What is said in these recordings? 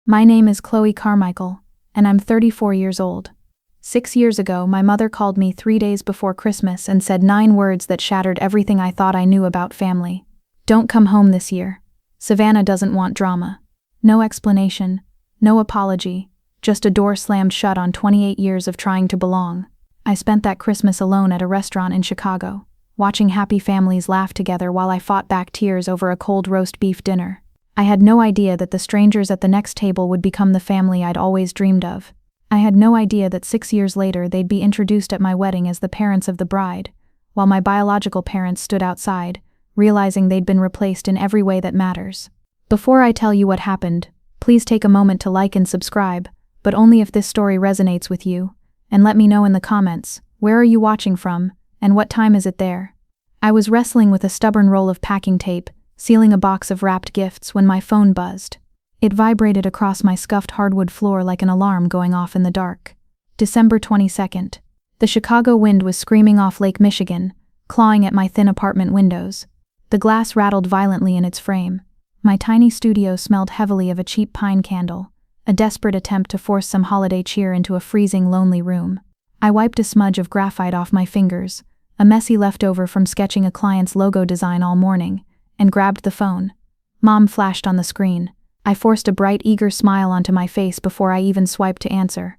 My name is Chloe Carmichael, and I'm 34 years old. 6 years ago, my mother called me 3 days before Christmas and said 9 words that shattered everything I thought I knew about family. Don't come home this year. Savannah doesn't want drama. No explanation, no apology, just a door slammed shut on 28 years of trying to belong. I spent that Christmas alone at a restaurant in Chicago, watching happy families laugh together while I fought back tears over a cold roast beef dinner. I had no idea that the strangers at the next table would become the family I'd always dreamed of. I had no idea that 6 years later they'd be introduced at my wedding as the parents of the bride, while my biological parents stood outside, realizing they'd been replaced in every way that matters. Before I tell you what happened, please take a moment to like and subscribe, but only if this story resonates with you, and let me know in the comments, where are you watching from, and what time is it there? I was wrestling with a stubborn roll of packing tape, sealing a box of wrapped gifts when my phone buzzed. It vibrated across my scuffed hardwood floor like an alarm going off in the dark. December 22nd. The Chicago wind was screaming off Lake Michigan, clawing at my thin apartment windows. The glass rattled violently in its frame. My tiny studio smelled heavily of a cheap pine candle, a desperate attempt to force some holiday cheer into a freezing, lonely room. I wiped a smudge of graphite off my fingers, a messy leftover from sketching a client's logo design all morning, and grabbed the phone. Mom flashed on the screen. I forced a bright, eager smile onto my face before I even swiped to answer.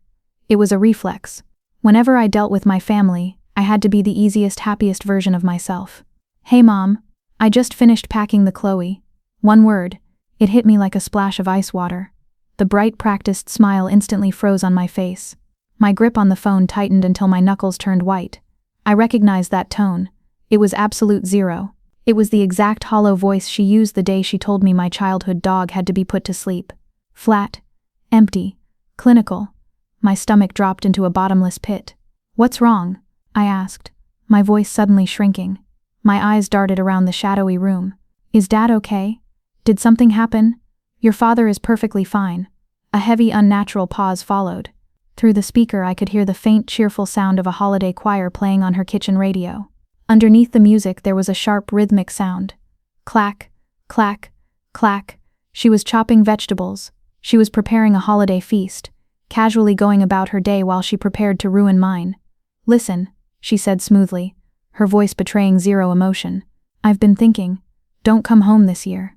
It was a reflex. Whenever I dealt with my family, I had to be the easiest, happiest version of myself. Hey Mom, I just finished packing the Chloe. One word. It hit me like a splash of ice water. The bright, practiced smile instantly froze on my face. My grip on the phone tightened until my knuckles turned white. I recognized that tone. It was absolute zero. It was the exact hollow voice she used the day she told me my childhood dog had to be put to sleep. Flat, empty, clinical. My stomach dropped into a bottomless pit. What's wrong? I asked, my voice suddenly shrinking. My eyes darted around the shadowy room. Is Dad okay? Did something happen? Your father is perfectly fine. A heavy, unnatural pause followed. Through the speaker I could hear the faint, cheerful sound of a holiday choir playing on her kitchen radio. Underneath the music there was a sharp, rhythmic sound. Clack, clack, clack. She was chopping vegetables. She was preparing a holiday feast, casually going about her day while she prepared to ruin mine. Listen, she said smoothly, her voice betraying zero emotion. I've been thinking. Don't come home this year.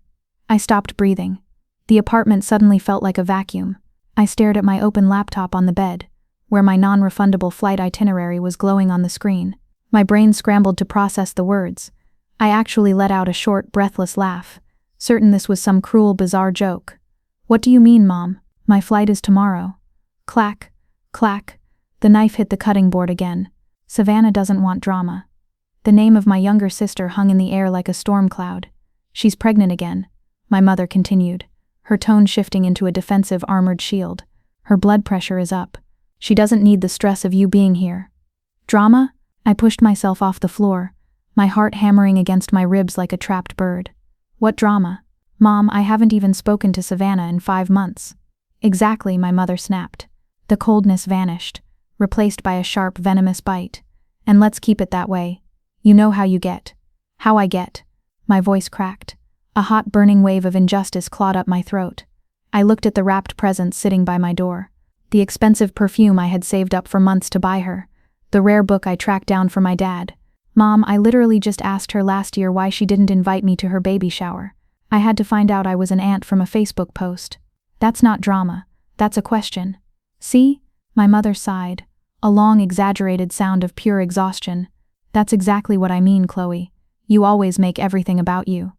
I stopped breathing. The apartment suddenly felt like a vacuum. I stared at my open laptop on the bed, where my non-refundable flight itinerary was glowing on the screen. My brain scrambled to process the words. I actually let out a short, breathless laugh, certain this was some cruel, bizarre joke. What do you mean, Mom? My flight is tomorrow. Clack, clack. The knife hit the cutting board again. Savannah doesn't want drama. The name of my younger sister hung in the air like a storm cloud. She's pregnant again, my mother continued, her tone shifting into a defensive, armored shield. Her blood pressure is up. She doesn't need the stress of you being here. Drama? I pushed myself off the floor, my heart hammering against my ribs like a trapped bird. What drama? Mom, I haven't even spoken to Savannah in 5 months. Exactly, my mother snapped. The coldness vanished, replaced by a sharp, venomous bite. And let's keep it that way. You know how you get. How I get. My voice cracked. A hot, burning wave of injustice clawed up my throat. I looked at the wrapped presents sitting by my door. The expensive perfume I had saved up for months to buy her. The rare book I tracked down for my dad. Mom, I literally just asked her last year why she didn't invite me to her baby shower. I had to find out I was an aunt from a Facebook post. That's not drama. That's a question. See? My mother sighed. A long, exaggerated sound of pure exhaustion. That's exactly what I mean, Chloe. You always make everything about you.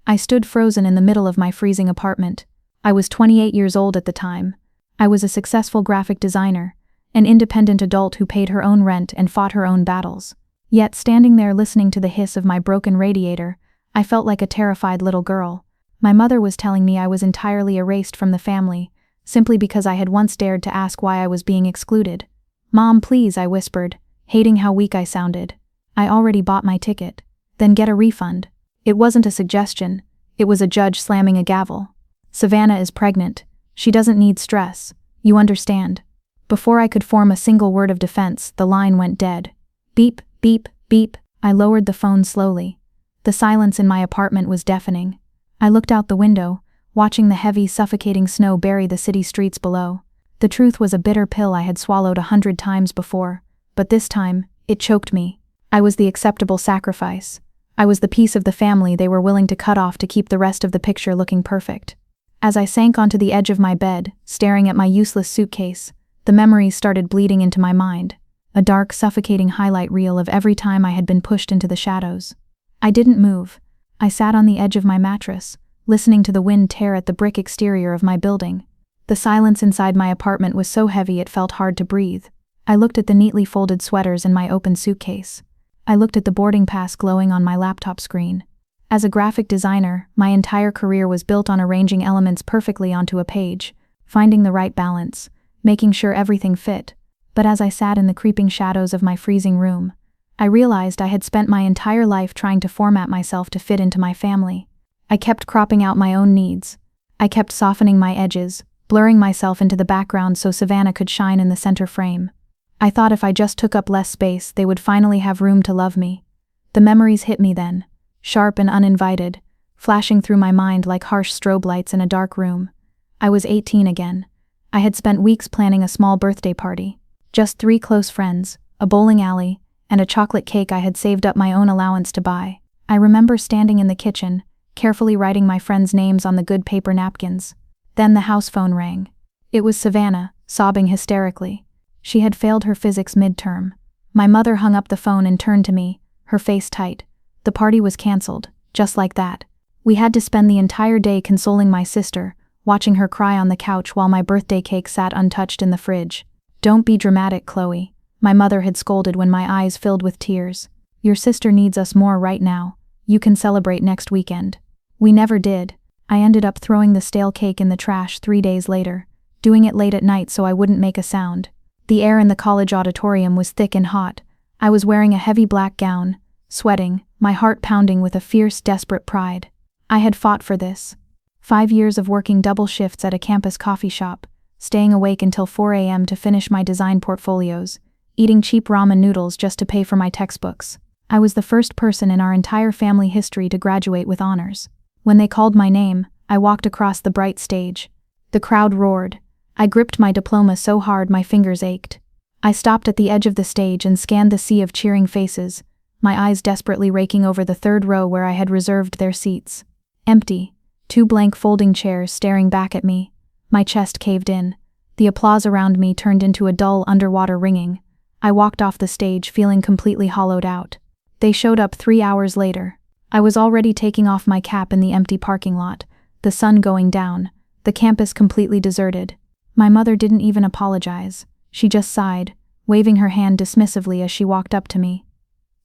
I stood frozen in the middle of my freezing apartment. I was 28 years old at the time. I was a successful graphic designer, an independent adult who paid her own rent and fought her own battles. Yet standing there listening to the hiss of my broken radiator, I felt like a terrified little girl. My mother was telling me I was entirely erased from the family, simply because I had once dared to ask why I was being excluded. Mom, please, I whispered, hating how weak I sounded. I already bought my ticket. Then get a refund. It wasn't a suggestion. It was a judge slamming a gavel. Savannah is pregnant. She doesn't need stress. You understand. Before I could form a single word of defense, the line went dead. Beep, beep, beep. I lowered the phone slowly. The silence in my apartment was deafening. I looked out the window, watching the heavy, suffocating snow bury the city streets below. The truth was a bitter pill I had swallowed 100 times before, but this time, it choked me. I was the acceptable sacrifice. I was the piece of the family they were willing to cut off to keep the rest of the picture looking perfect. As I sank onto the edge of my bed, staring at my useless suitcase, the memories started bleeding into my mind, a dark, suffocating highlight reel of every time I had been pushed into the shadows. I didn't move. I sat on the edge of my mattress, listening to the wind tear at the brick exterior of my building. The silence inside my apartment was so heavy it felt hard to breathe. I looked at the neatly folded sweaters in my open suitcase. I looked at the boarding pass glowing on my laptop screen. As a graphic designer, my entire career was built on arranging elements perfectly onto a page, finding the right balance, making sure everything fit. But as I sat in the creeping shadows of my freezing room, I realized I had spent my entire life trying to format myself to fit into my family. I kept cropping out my own needs. I kept softening my edges, blurring myself into the background so Savannah could shine in the center frame. I thought if I just took up less space, they would finally have room to love me. The memories hit me then, sharp and uninvited, flashing through my mind like harsh strobe lights in a dark room. I was 18 again. I had spent weeks planning a small birthday party. Just 3 close friends, a bowling alley, and a chocolate cake I had saved up my own allowance to buy. I remember standing in the kitchen, carefully writing my friends' names on the good paper napkins. Then the house phone rang. It was Savannah, sobbing hysterically. She had failed her physics midterm. My mother hung up the phone and turned to me, her face tight. The party was cancelled, just like that. We had to spend the entire day consoling my sister, watching her cry on the couch while my birthday cake sat untouched in the fridge. "Don't be dramatic, Chloe," my mother had scolded when my eyes filled with tears. "Your sister needs us more right now. You can celebrate next weekend." We never did. I ended up throwing the stale cake in the trash 3 days later, doing it late at night so I wouldn't make a sound. The air in the college auditorium was thick and hot. I was wearing a heavy black gown, sweating, my heart pounding with a fierce, desperate pride. I had fought for this. 5 years of working double shifts at a campus coffee shop, staying awake until 4 a.m. to finish my design portfolios, eating cheap ramen noodles just to pay for my textbooks. I was the first person in our entire family history to graduate with honors. When they called my name, I walked across the bright stage. The crowd roared. I gripped my diploma so hard my fingers ached. I stopped at the edge of the stage and scanned the sea of cheering faces, my eyes desperately raking over the 3rd row where I had reserved their seats. Empty. 2 blank folding chairs staring back at me. My chest caved in. The applause around me turned into a dull underwater ringing. I walked off the stage feeling completely hollowed out. They showed up 3 hours later. I was already taking off my cap in the empty parking lot, the sun going down, the campus completely deserted. My mother didn't even apologize. She just sighed, waving her hand dismissively as she walked up to me.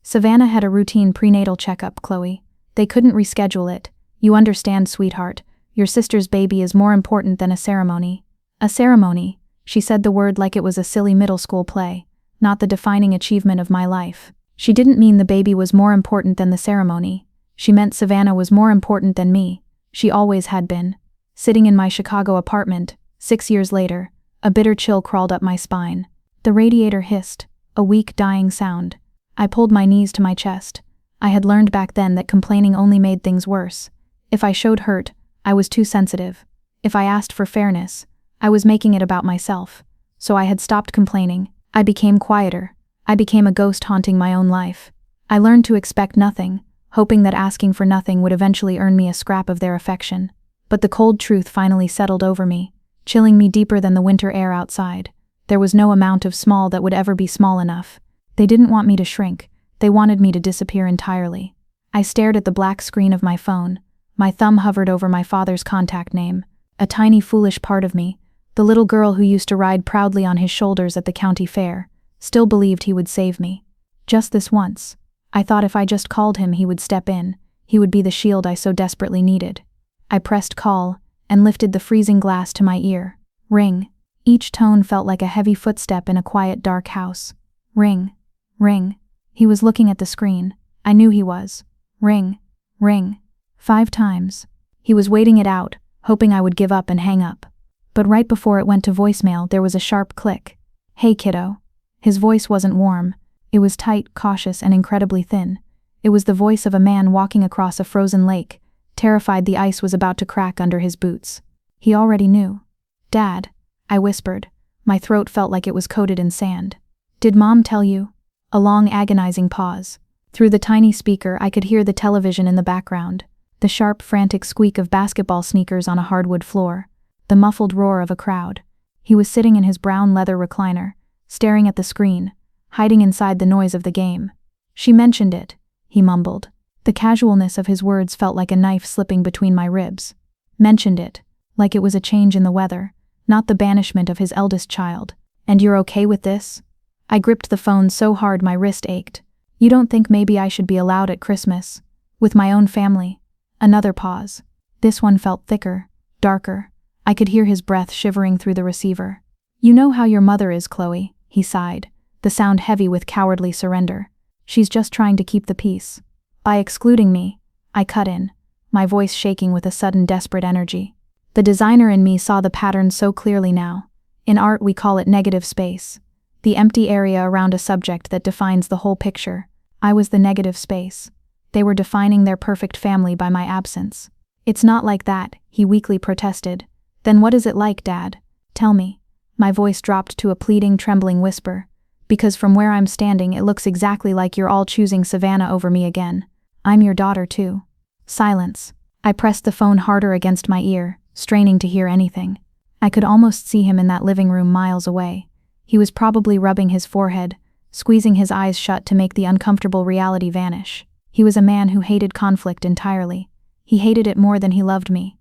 "Savannah had a routine prenatal checkup, Chloe. They couldn't reschedule it. You understand, sweetheart. Your sister's baby is more important than a ceremony." "A ceremony," she said the word like it was a silly middle school play, not the defining achievement of my life. She didn't mean the baby was more important than the ceremony. She meant Savannah was more important than me. She always had been. Sitting in my Chicago apartment, 6 years later, a bitter chill crawled up my spine. The radiator hissed, a weak, dying sound. I pulled my knees to my chest. I had learned back then that complaining only made things worse. If I showed hurt, I was too sensitive. If I asked for fairness, I was making it about myself. So I had stopped complaining. I became quieter. I became a ghost haunting my own life. I learned to expect nothing, hoping that asking for nothing would eventually earn me a scrap of their affection. But the cold truth finally settled over me, chilling me deeper than the winter air outside. There was no amount of small that would ever be small enough. They didn't want me to shrink. They wanted me to disappear entirely. I stared at the black screen of my phone. My thumb hovered over my father's contact name. A tiny foolish part of me, the little girl who used to ride proudly on his shoulders at the county fair, still believed he would save me. Just this once. I thought if I just called him he would step in. He would be the shield I so desperately needed. I pressed call, and lifted the freezing glass to my ear. Ring. Each tone felt like a heavy footstep in a quiet, dark house. Ring. Ring. He was looking at the screen. I knew he was. Ring. Ring. 5 times. He was waiting it out, hoping I would give up and hang up. But right before it went to voicemail, there was a sharp click. "Hey, kiddo." His voice wasn't warm. It was tight, cautious, and incredibly thin. It was the voice of a man walking across a frozen lake, terrified the ice was about to crack under his boots. He already knew. "Dad," I whispered. My throat felt like it was coated in sand. "Did Mom tell you?" A long, agonizing pause. Through the tiny speaker, I could hear the television in the background, the sharp, frantic squeak of basketball sneakers on a hardwood floor, the muffled roar of a crowd. He was sitting in his brown leather recliner, staring at the screen, hiding inside the noise of the game. "She mentioned it," he mumbled. The casualness of his words felt like a knife slipping between my ribs. Mentioned it, like it was a change in the weather, not the banishment of his eldest child. "And you're okay with this?" I gripped the phone so hard my wrist ached. "You don't think maybe I should be allowed at Christmas? With my own family?" Another pause. This one felt thicker, darker. I could hear his breath shivering through the receiver. "You know how your mother is, Chloe," he sighed, the sound heavy with cowardly surrender. "She's just trying to keep the peace." By excluding me, I cut in, my voice shaking with a sudden desperate energy. The designer in me saw the pattern so clearly now. In art we call it negative space. The empty area around a subject that defines the whole picture. I was the negative space. They were defining their perfect family by my absence. "It's not like that," he weakly protested. "Then what is it like, Dad? Tell me." My voice dropped to a pleading, trembling whisper. "Because from where I'm standing it looks exactly like you're all choosing Savannah over me again. I'm your daughter too." Silence. I pressed the phone harder against my ear, straining to hear anything. I could almost see him in that living room miles away. He was probably rubbing his forehead, squeezing his eyes shut to make the uncomfortable reality vanish. He was a man who hated conflict entirely. He hated it more than he loved me.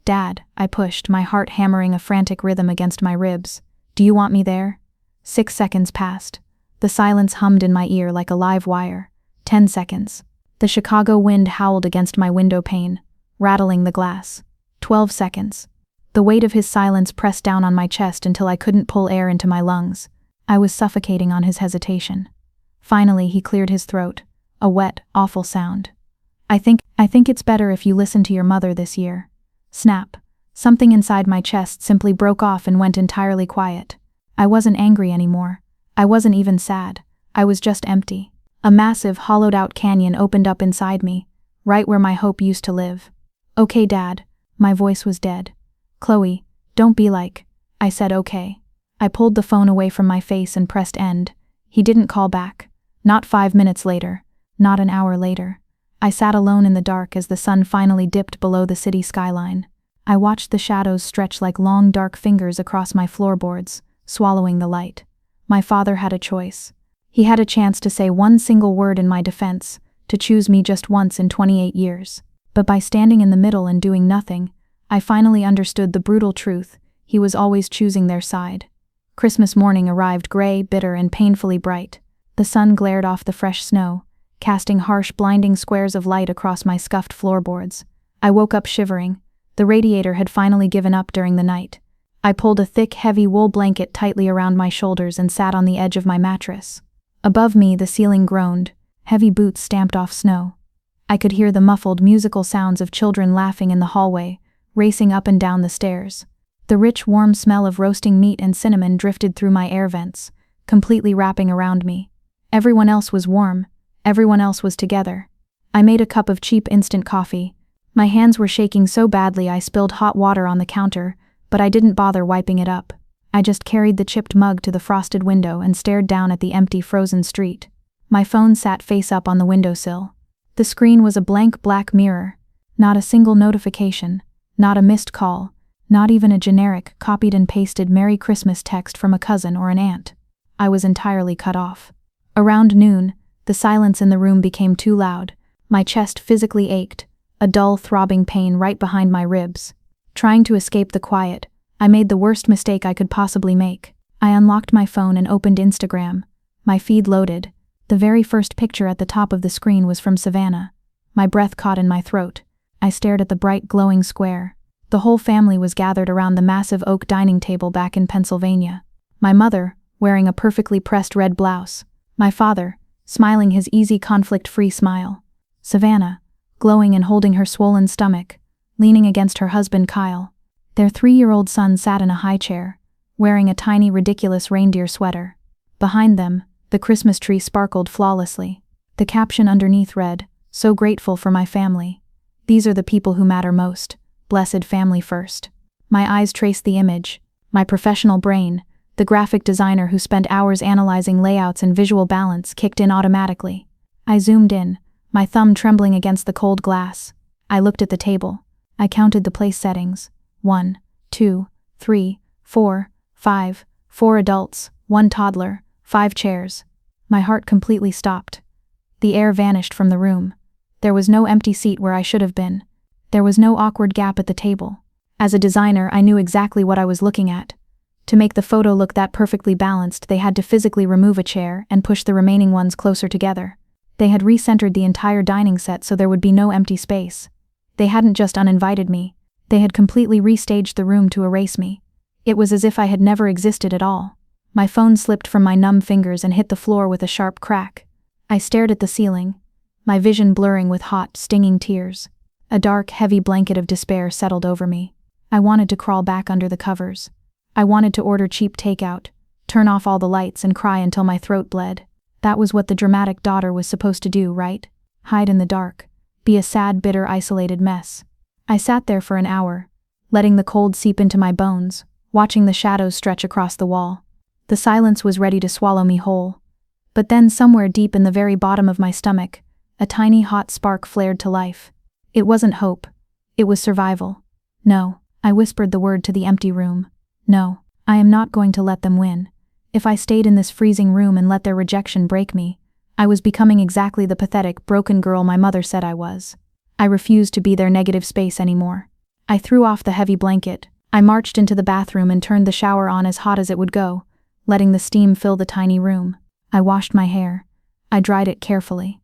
"Dad," I pushed, my heart hammering a frantic rhythm against my ribs. "Do you want me there?" 6 seconds passed. The silence hummed in my ear like a live wire. 10 seconds. The Chicago wind howled against my window pane, rattling the glass. 12 seconds. The weight of his silence pressed down on my chest until I couldn't pull air into my lungs. I was suffocating on his hesitation. Finally, he cleared his throat, a wet, awful sound. I think it's better if you listen to your mother this year." Snap. Something inside my chest simply broke off and went entirely quiet. I wasn't angry anymore. I wasn't even sad. I was just empty. A massive, hollowed-out canyon opened up inside me, right where my hope used to live. "Okay, Dad." My voice was dead. "Chloe, don't be like..." I said okay. I pulled the phone away from my face and pressed end. He didn't call back. Not 5 minutes later. Not an hour later. I sat alone in the dark as the sun finally dipped below the city skyline. I watched the shadows stretch like long dark fingers across my floorboards, swallowing the light. My father had a choice. He had a chance to say one single word in my defense, to choose me just once in 28 years. But by standing in the middle and doing nothing, I finally understood the brutal truth: he was always choosing their side. Christmas morning arrived gray, bitter, and painfully bright. The sun glared off the fresh snow, casting harsh, blinding squares of light across my scuffed floorboards. I woke up shivering. The radiator had finally given up during the night. I pulled a thick, heavy wool blanket tightly around my shoulders and sat on the edge of my mattress. Above me, the ceiling groaned. Heavy boots stamped off snow. I could hear the muffled, musical sounds of children laughing in the hallway, racing up and down the stairs. The rich, warm smell of roasting meat and cinnamon drifted through my air vents, completely wrapping around me. Everyone else was warm. Everyone else was together. I made a cup of cheap instant coffee. My hands were shaking so badly I spilled hot water on the counter, but I didn't bother wiping it up. I just carried the chipped mug to the frosted window and stared down at the empty, frozen street. My phone sat face up on the windowsill. The screen was a blank black mirror. Not a single notification. Not a missed call. Not even a generic, copied and pasted Merry Christmas text from a cousin or an aunt. I was entirely cut off. Around noon, the silence in the room became too loud. My chest physically ached, a dull, throbbing pain right behind my ribs. Trying to escape the quiet, I made the worst mistake I could possibly make. I unlocked my phone and opened Instagram. My feed loaded. The very first picture at the top of the screen was from Savannah. My breath caught in my throat. I stared at the bright, glowing square. The whole family was gathered around the massive oak dining table back in Pennsylvania. My mother, wearing a perfectly pressed red blouse. My father, smiling his easy, conflict-free smile. Savannah, glowing and holding her swollen stomach, leaning against her husband Kyle. Their 3-year-old son sat in a high chair, wearing a tiny, ridiculous reindeer sweater. Behind them, the Christmas tree sparkled flawlessly. The caption underneath read, "So grateful for my family." These are the people who matter most. Blessed family first. My eyes traced the image. My professional brain, the graphic designer who spent hours analyzing layouts and visual balance, kicked in automatically. I zoomed in, my thumb trembling against the cold glass. I looked at the table. I counted the place settings. 1, 2, 3, 4, 5, 4 adults, 1 toddler, 5 chairs. My heart completely stopped. The air vanished from the room. There was no empty seat where I should have been. There was no awkward gap at the table. As a designer, I knew exactly what I was looking at. To make the photo look that perfectly balanced, they had to physically remove a chair and push the remaining ones closer together. They had recentered the entire dining set so there would be no empty space. They hadn't just uninvited me, they had completely restaged the room to erase me. It was as if I had never existed at all. My phone slipped from my numb fingers and hit the floor with a sharp crack. I stared at the ceiling, my vision blurring with hot, stinging tears. A dark, heavy blanket of despair settled over me. I wanted to crawl back under the covers. I wanted to order cheap takeout, turn off all the lights and cry until my throat bled. That was what the dramatic daughter was supposed to do, right? Hide in the dark. Be a sad, bitter, isolated mess. I sat there for an hour, letting the cold seep into my bones, watching the shadows stretch across the wall. The silence was ready to swallow me whole. But then somewhere deep in the very bottom of my stomach, a tiny hot spark flared to life. It wasn't hope. It was survival. No, I whispered the word to the empty room. No, I am not going to let them win. If I stayed in this freezing room and let their rejection break me, I was becoming exactly the pathetic, broken girl my mother said I was. I refused to be their negative space anymore. I threw off the heavy blanket. I marched into the bathroom and turned the shower on as hot as it would go, letting the steam fill the tiny room. I washed my hair. I dried it carefully.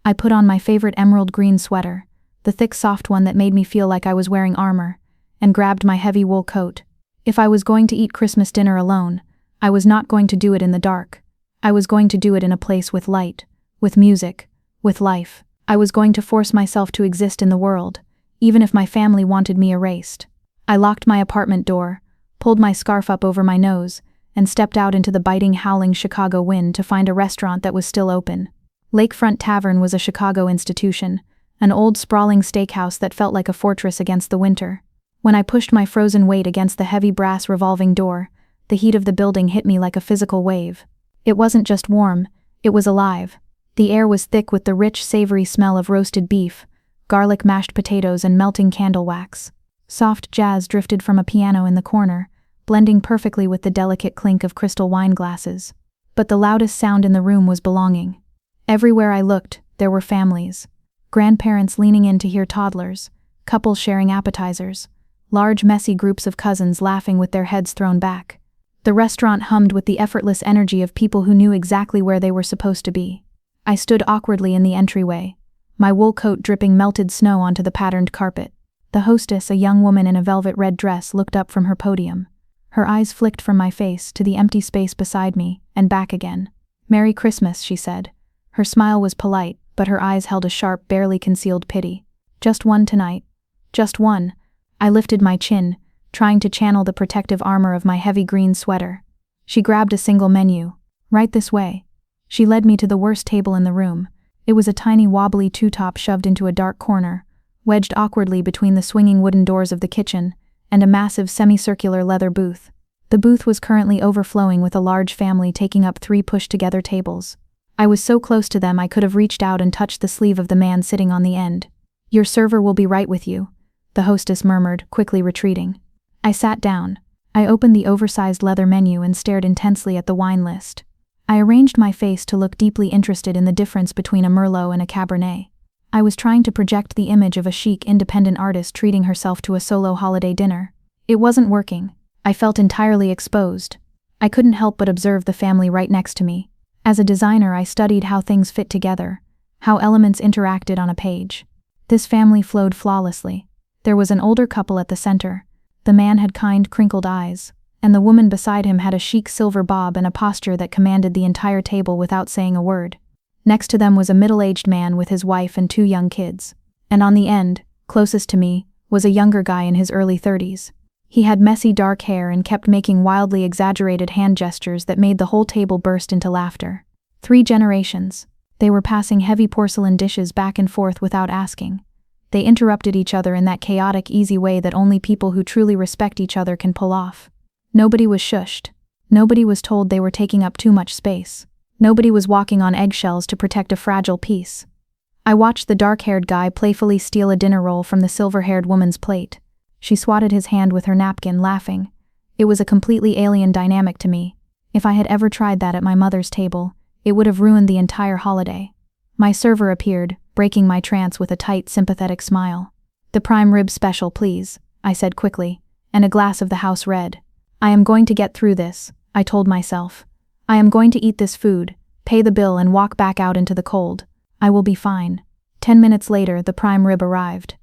I put on my favorite emerald green sweater, the thick soft one that made me feel like I was wearing armor, and grabbed my heavy wool coat. If I was going to eat Christmas dinner alone, I was not going to do it in the dark. I was going to do it in a place with light, with music, with life. I was going to force myself to exist in the world, even if my family wanted me erased. I locked my apartment door, pulled my scarf up over my nose, and stepped out into the biting, howling Chicago wind to find a restaurant that was still open. Lakefront Tavern was a Chicago institution, an old sprawling steakhouse that felt like a fortress against the winter. When I pushed my frozen weight against the heavy brass revolving door, the heat of the building hit me like a physical wave. It wasn't just warm, it was alive. The air was thick with the rich, savory smell of roasted beef, garlic mashed potatoes and melting candle wax. Soft jazz drifted from a piano in the corner, blending perfectly with the delicate clink of crystal wine glasses. But the loudest sound in the room was belonging. Everywhere I looked, there were families. Grandparents leaning in to hear toddlers, couples sharing appetizers, large messy groups of cousins laughing with their heads thrown back. The restaurant hummed with the effortless energy of people who knew exactly where they were supposed to be. I stood awkwardly in the entryway, my wool coat dripping melted snow onto the patterned carpet. The hostess, a young woman in a velvet red dress, looked up from her podium. Her eyes flicked from my face to the empty space beside me, and back again. "Merry Christmas," she said. Her smile was polite, but her eyes held a sharp, barely concealed pity. "Just one tonight. Just one." I lifted my chin, trying to channel the protective armor of my heavy green sweater. She grabbed a single menu. "Right this way." She led me to the worst table in the room. It was a tiny wobbly two-top shoved into a dark corner, wedged awkwardly between the swinging wooden doors of the kitchen, and a massive semicircular leather booth. The booth was currently overflowing with a large family taking up 3 pushed-together tables. I was so close to them I could have reached out and touched the sleeve of the man sitting on the end. "Your server will be right with you," the hostess murmured, quickly retreating. I sat down. I opened the oversized leather menu and stared intensely at the wine list. I arranged my face to look deeply interested in the difference between a Merlot and a Cabernet. I was trying to project the image of a chic, independent artist treating herself to a solo holiday dinner. It wasn't working. I felt entirely exposed. I couldn't help but observe the family right next to me. As a designer, I studied how things fit together, how elements interacted on a page. This family flowed flawlessly. There was an older couple at the center. The man had kind, crinkled eyes, and the woman beside him had a chic silver bob and a posture that commanded the entire table without saying a word. Next to them was a middle-aged man with his wife and 2 young kids. And on the end, closest to me, was a younger guy in his early 30s. He had messy dark hair and kept making wildly exaggerated hand gestures that made the whole table burst into laughter. 3 generations. They were passing heavy porcelain dishes back and forth without asking. They interrupted each other in that chaotic, easy way that only people who truly respect each other can pull off. Nobody was shushed. Nobody was told they were taking up too much space. Nobody was walking on eggshells to protect a fragile peace. I watched the dark-haired guy playfully steal a dinner roll from the silver-haired woman's plate. She swatted his hand with her napkin, laughing. It was a completely alien dynamic to me. If I had ever tried that at my mother's table, it would have ruined the entire holiday. My server appeared, breaking my trance with a tight, sympathetic smile. "The prime rib special, please," I said quickly, "and a glass of the house red." "I am going to get through this," I told myself. "I am going to eat this food, pay the bill and walk back out into the cold. I will be fine." 10 minutes later, the prime rib arrived.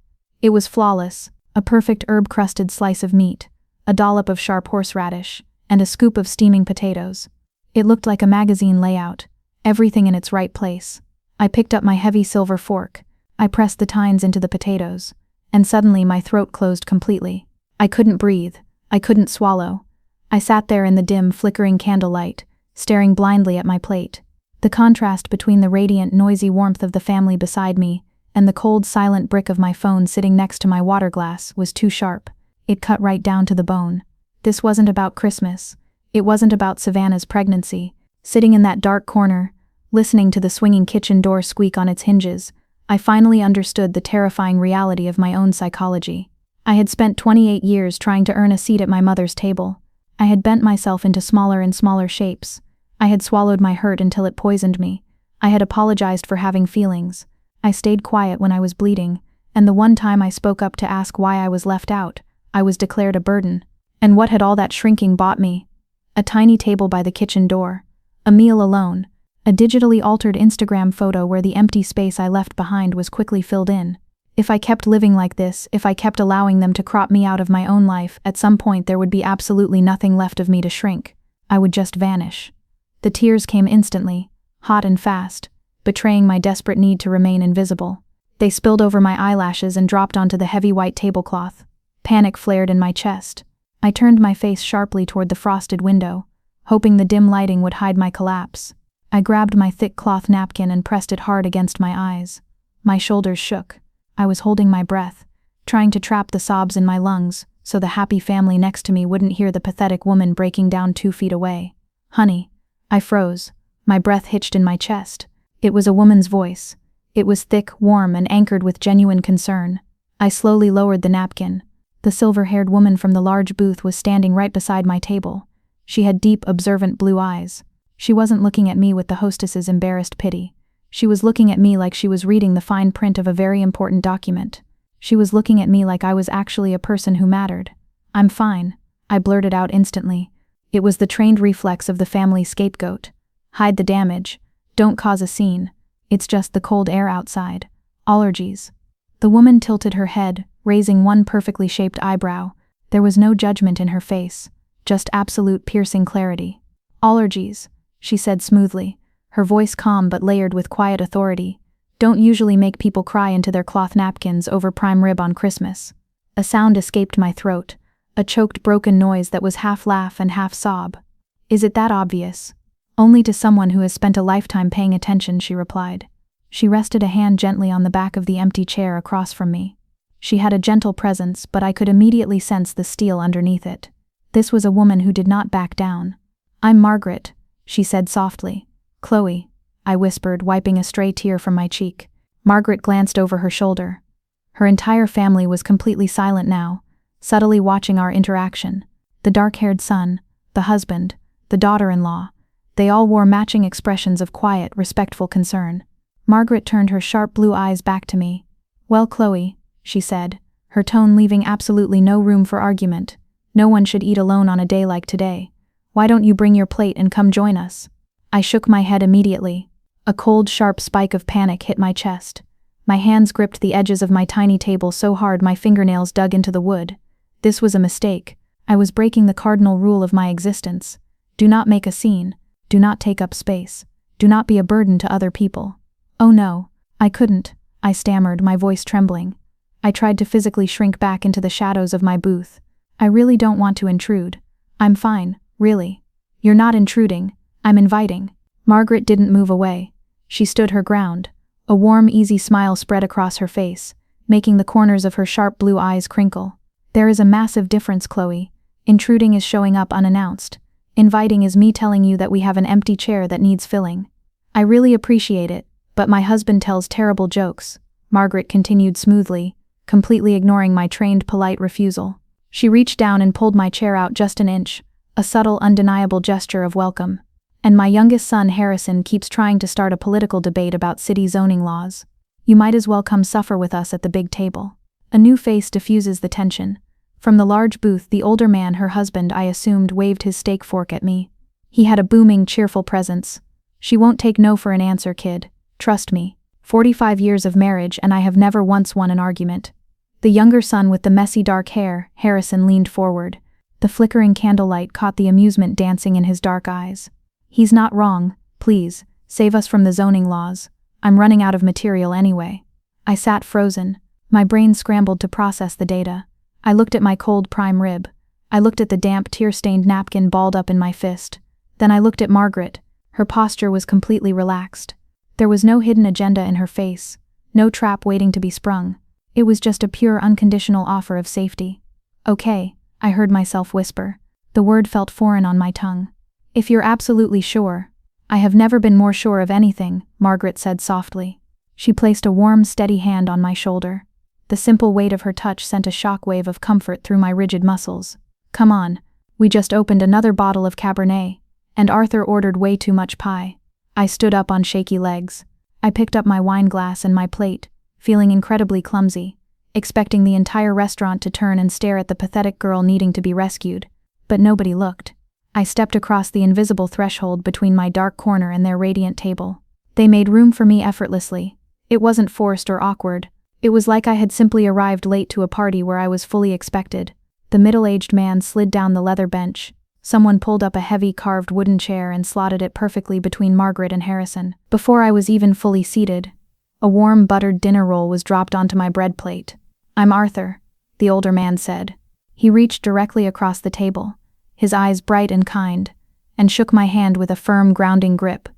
It was flawless, a perfect herb-crusted slice of meat, a dollop of sharp horseradish, and a scoop of steaming potatoes. It looked like a magazine layout, everything in its right place. I picked up my heavy silver fork. I pressed the tines into the potatoes, and suddenly my throat closed completely. I couldn't breathe. I couldn't swallow. I sat there in the dim, flickering candlelight, staring blindly at my plate. The contrast between the radiant, noisy warmth of the family beside me and the cold, silent brick of my phone sitting next to my water glass was too sharp. It cut right down to the bone. This wasn't about Christmas. It wasn't about Savannah's pregnancy. Sitting in that dark corner, listening to the swinging kitchen door squeak on its hinges, I finally understood the terrifying reality of my own psychology. I had spent 28 years trying to earn a seat at my mother's table. I had bent myself into smaller and smaller shapes. I had swallowed my hurt until it poisoned me. I had apologized for having feelings. I stayed quiet when I was bleeding, and the one time I spoke up to ask why I was left out, I was declared a burden. And what had all that shrinking bought me? A tiny table by the kitchen door. A meal alone. A digitally altered Instagram photo where the empty space I left behind was quickly filled in. If I kept living like this, if I kept allowing them to crop me out of my own life, at some point there would be absolutely nothing left of me to shrink. I would just vanish. The tears came instantly, hot and fast, betraying my desperate need to remain invisible. They spilled over my eyelashes and dropped onto the heavy white tablecloth. Panic flared in my chest. I turned my face sharply toward the frosted window, hoping the dim lighting would hide my collapse. I grabbed my thick cloth napkin and pressed it hard against my eyes. My shoulders shook. I was holding my breath, trying to trap the sobs in my lungs so the happy family next to me wouldn't hear the pathetic woman breaking down 2 feet away. "Honey." I froze. My breath hitched in my chest. It was a woman's voice. It was thick, warm, and anchored with genuine concern. I slowly lowered the napkin. The silver-haired woman from the large booth was standing right beside my table. She had deep, observant blue eyes. She wasn't looking at me with the hostess's embarrassed pity. She was looking at me like she was reading the fine print of a very important document. She was looking at me like I was actually a person who mattered. "I'm fine," I blurted out instantly. It was the trained reflex of the family scapegoat. Hide the damage. Don't cause a scene. It's just the cold air outside. Allergies. The woman tilted her head, raising one perfectly shaped eyebrow. There was no judgment in her face, just absolute piercing clarity. "Allergies," she said smoothly, her voice calm but layered with quiet authority. "Don't usually make people cry into their cloth napkins over prime rib on Christmas." A sound escaped my throat, a choked broken noise that was half laugh and half sob. "Is it that obvious?" "Only to someone who has spent a lifetime paying attention," she replied. She rested a hand gently on the back of the empty chair across from me. She had a gentle presence, but I could immediately sense the steel underneath it. This was a woman who did not back down. "I'm Margaret," she said softly. "Chloe," I whispered, wiping a stray tear from my cheek. Margaret glanced over her shoulder. Her entire family was completely silent now, subtly watching our interaction. The dark-haired son, the husband, the daughter-in-law, they all wore matching expressions of quiet, respectful concern. Margaret turned her sharp blue eyes back to me. "Well, Chloe," she said, her tone leaving absolutely no room for argument. "No one should eat alone on a day like today. Why don't you bring your plate and come join us?" I shook my head immediately. A cold, sharp spike of panic hit my chest. My hands gripped the edges of my tiny table so hard my fingernails dug into the wood. This was a mistake. I was breaking the cardinal rule of my existence. Do not make a scene. Do not take up space. Do not be a burden to other people. "Oh no, I couldn't," I stammered, my voice trembling. I tried to physically shrink back into the shadows of my booth. "I really don't want to intrude. I'm fine, really." "You're not intruding. I'm inviting." Margaret didn't move away. She stood her ground. A warm, easy smile spread across her face. making the corners of her sharp blue eyes crinkle. There is a massive difference, Chloe. Intruding is showing up unannounced. Inviting is me telling you that we have an empty chair that needs filling. I really appreciate it, but my husband tells terrible jokes, Margaret continued smoothly, completely ignoring my trained polite refusal. She reached down and pulled my chair out just an inch, a subtle, undeniable gesture of welcome. And my youngest son, Harrison, keeps trying to start a political debate about city zoning laws. You might as well come suffer with us at the big table. A new face diffuses the tension. From the large booth, the older man, her husband, I assumed, waved his steak fork at me. He had a booming, cheerful presence. She won't take no for an answer, kid. Trust me. 45 years of marriage and I have never once won an argument. The younger son with the messy dark hair, Harrison, leaned forward. The flickering candlelight caught the amusement dancing in his dark eyes. He's not wrong. Please, save us from the zoning laws. I'm running out of material anyway. I sat frozen. My brain scrambled to process the data. I looked at my cold prime rib. I looked at the damp, tear-stained napkin balled up in my fist. Then I looked at Margaret. Her posture was completely relaxed. There was no hidden agenda in her face, no trap waiting to be sprung. It was just a pure, unconditional offer of safety. Okay, I heard myself whisper. The word felt foreign on my tongue. If you're absolutely sure. I have never been more sure of anything, Margaret said softly. She placed a warm, steady hand on my shoulder. The simple weight of her touch sent a shockwave of comfort through my rigid muscles. Come on, we just opened another bottle of Cabernet, and Arthur ordered way too much pie. I stood up on shaky legs. I picked up my wine glass and my plate, feeling incredibly clumsy, expecting the entire restaurant to turn and stare at the pathetic girl needing to be rescued. But nobody looked. I stepped across the invisible threshold between my dark corner and their radiant table. They made room for me effortlessly. It wasn't forced or awkward. It was like I had simply arrived late to a party where I was fully expected. The middle-aged man slid down the leather bench. Someone pulled up a heavy carved wooden chair and slotted it perfectly between Margaret and Harrison. Before I was even fully seated, a warm buttered dinner roll was dropped onto my bread plate. I'm Arthur, the older man said. He reached directly across the table, his eyes bright and kind, and shook my hand with a firm, grounding grip.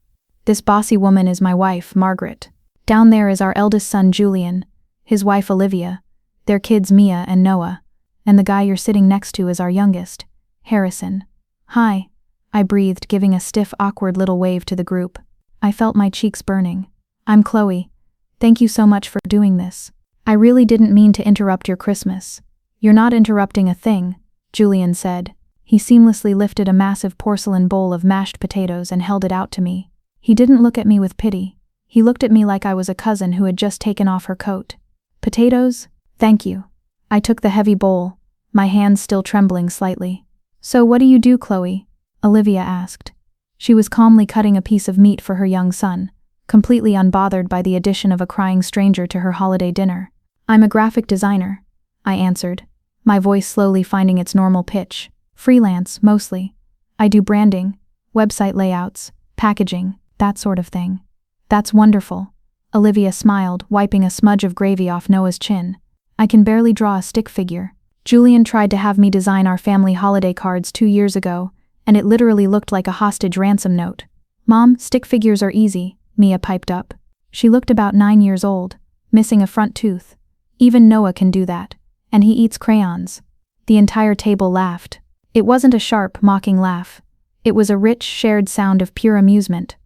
This bossy woman is my wife, Margaret. Down there is our eldest son, Julian, his wife, Olivia, their kids, Mia and Noah, and the guy you're sitting next to is our youngest, Harrison. Hi, I breathed, giving a stiff, awkward little wave to the group. I felt my cheeks burning. I'm Chloe. Thank you so much for doing this. I really didn't mean to interrupt your Christmas. You're not interrupting a thing, Julian said. He seamlessly lifted a massive porcelain bowl of mashed potatoes and held it out to me. He didn't look at me with pity. He looked at me like I was a cousin who had just taken off her coat. Potatoes? Thank you. I took the heavy bowl, my hands still trembling slightly. So what do you do, Chloe? Olivia asked. She was calmly cutting a piece of meat for her young son, completely unbothered by the addition of a crying stranger to her holiday dinner. I'm a graphic designer, I answered, my voice slowly finding its normal pitch. Freelance, mostly. I do branding, website layouts, packaging, that sort of thing. That's wonderful. Olivia smiled, wiping a smudge of gravy off Noah's chin. I can barely draw a stick figure. Julian tried to have me design our family holiday cards 2 years ago, and it literally looked like a hostage ransom note. Mom, stick figures are easy, Mia piped up. She looked about 9 years old, missing a front tooth. Even Noah can do that, and he eats crayons. The entire table laughed. It wasn't a sharp, mocking laugh. It was a rich, shared sound of pure amusement.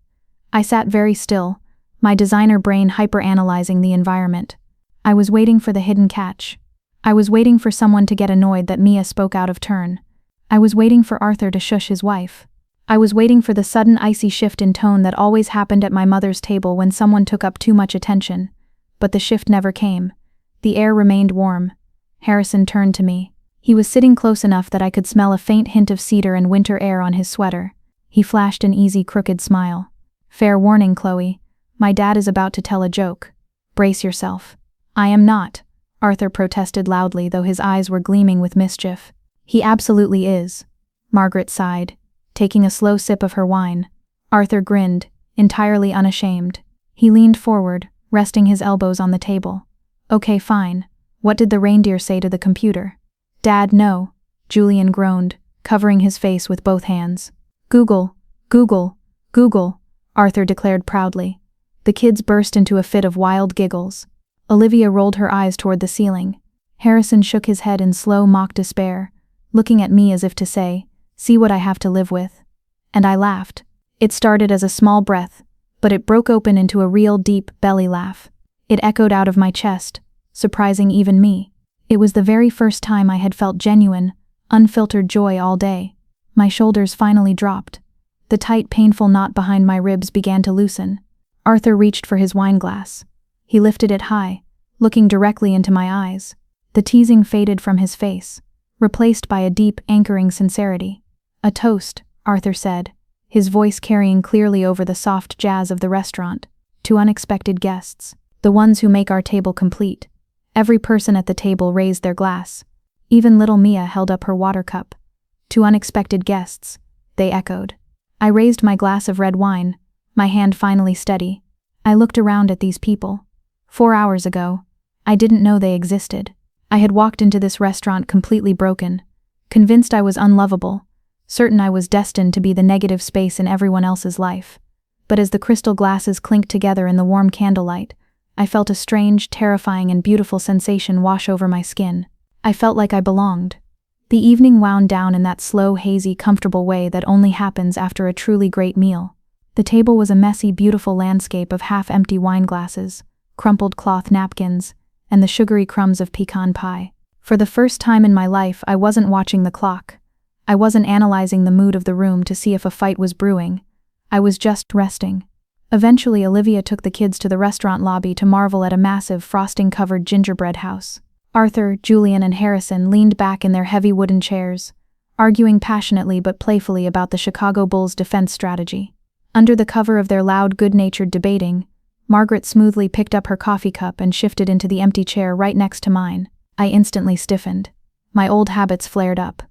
I sat very still, my designer brain hyper-analyzing the environment. I was waiting for the hidden catch. I was waiting for someone to get annoyed that Mia spoke out of turn. I was waiting for Arthur to shush his wife. I was waiting for the sudden icy shift in tone that always happened at my mother's table when someone took up too much attention. But the shift never came. The air remained warm. Harrison turned to me. He was sitting close enough that I could smell a faint hint of cedar and winter air on his sweater. He flashed an easy, crooked smile. Fair warning, Chloe. My dad is about to tell a joke. Brace yourself. I am not, Arthur protested loudly, though his eyes were gleaming with mischief. He absolutely is. Margaret sighed, taking a slow sip of her wine. Arthur grinned, entirely unashamed. He leaned forward, resting his elbows on the table. Okay, fine. What did the reindeer say to the computer? Dad, no. Julian groaned, covering his face with both hands. Google, Google, Google, Arthur declared proudly. The kids burst into a fit of wild giggles. Olivia rolled her eyes toward the ceiling. Harrison shook his head in slow mock despair, looking at me as if to say, "See what I have to live with." And I laughed. It started as a small breath, but it broke open into a real deep belly laugh. It echoed out of my chest, surprising even me. It was the very first time I had felt genuine, unfiltered joy all day. My shoulders finally dropped. The tight, painful knot behind my ribs began to loosen. Arthur reached for his wineglass. He lifted it high, looking directly into my eyes. The teasing faded from his face, replaced by a deep, anchoring sincerity. "A toast," Arthur said, his voice carrying clearly over the soft jazz of the restaurant, "to unexpected guests, the ones who make our table complete." Every person at the table raised their glass. Even little Mia held up her water cup. "To unexpected guests," they echoed. I raised my glass of red wine, my hand finally steady. I looked around at these people. 4 hours ago, I didn't know they existed. I had walked into this restaurant completely broken, convinced I was unlovable, certain I was destined to be the negative space in everyone else's life. But as the crystal glasses clinked together in the warm candlelight, I felt a strange, terrifying, and beautiful sensation wash over my skin. I felt like I belonged. The evening wound down in that slow, hazy, comfortable way that only happens after a truly great meal. The table was a messy, beautiful landscape of half-empty wine glasses, crumpled cloth napkins, and the sugary crumbs of pecan pie. For the first time in my life, I wasn't watching the clock. I wasn't analyzing the mood of the room to see if a fight was brewing. I was just resting. Eventually, Olivia took the kids to the restaurant lobby to marvel at a massive, frosting-covered gingerbread house. Arthur, Julian, and Harrison leaned back in their heavy wooden chairs, arguing passionately but playfully about the Chicago Bulls' defense strategy. Under the cover of their loud, good-natured debating, Margaret smoothly picked up her coffee cup and shifted into the empty chair right next to mine. I instantly stiffened. My old habits flared up.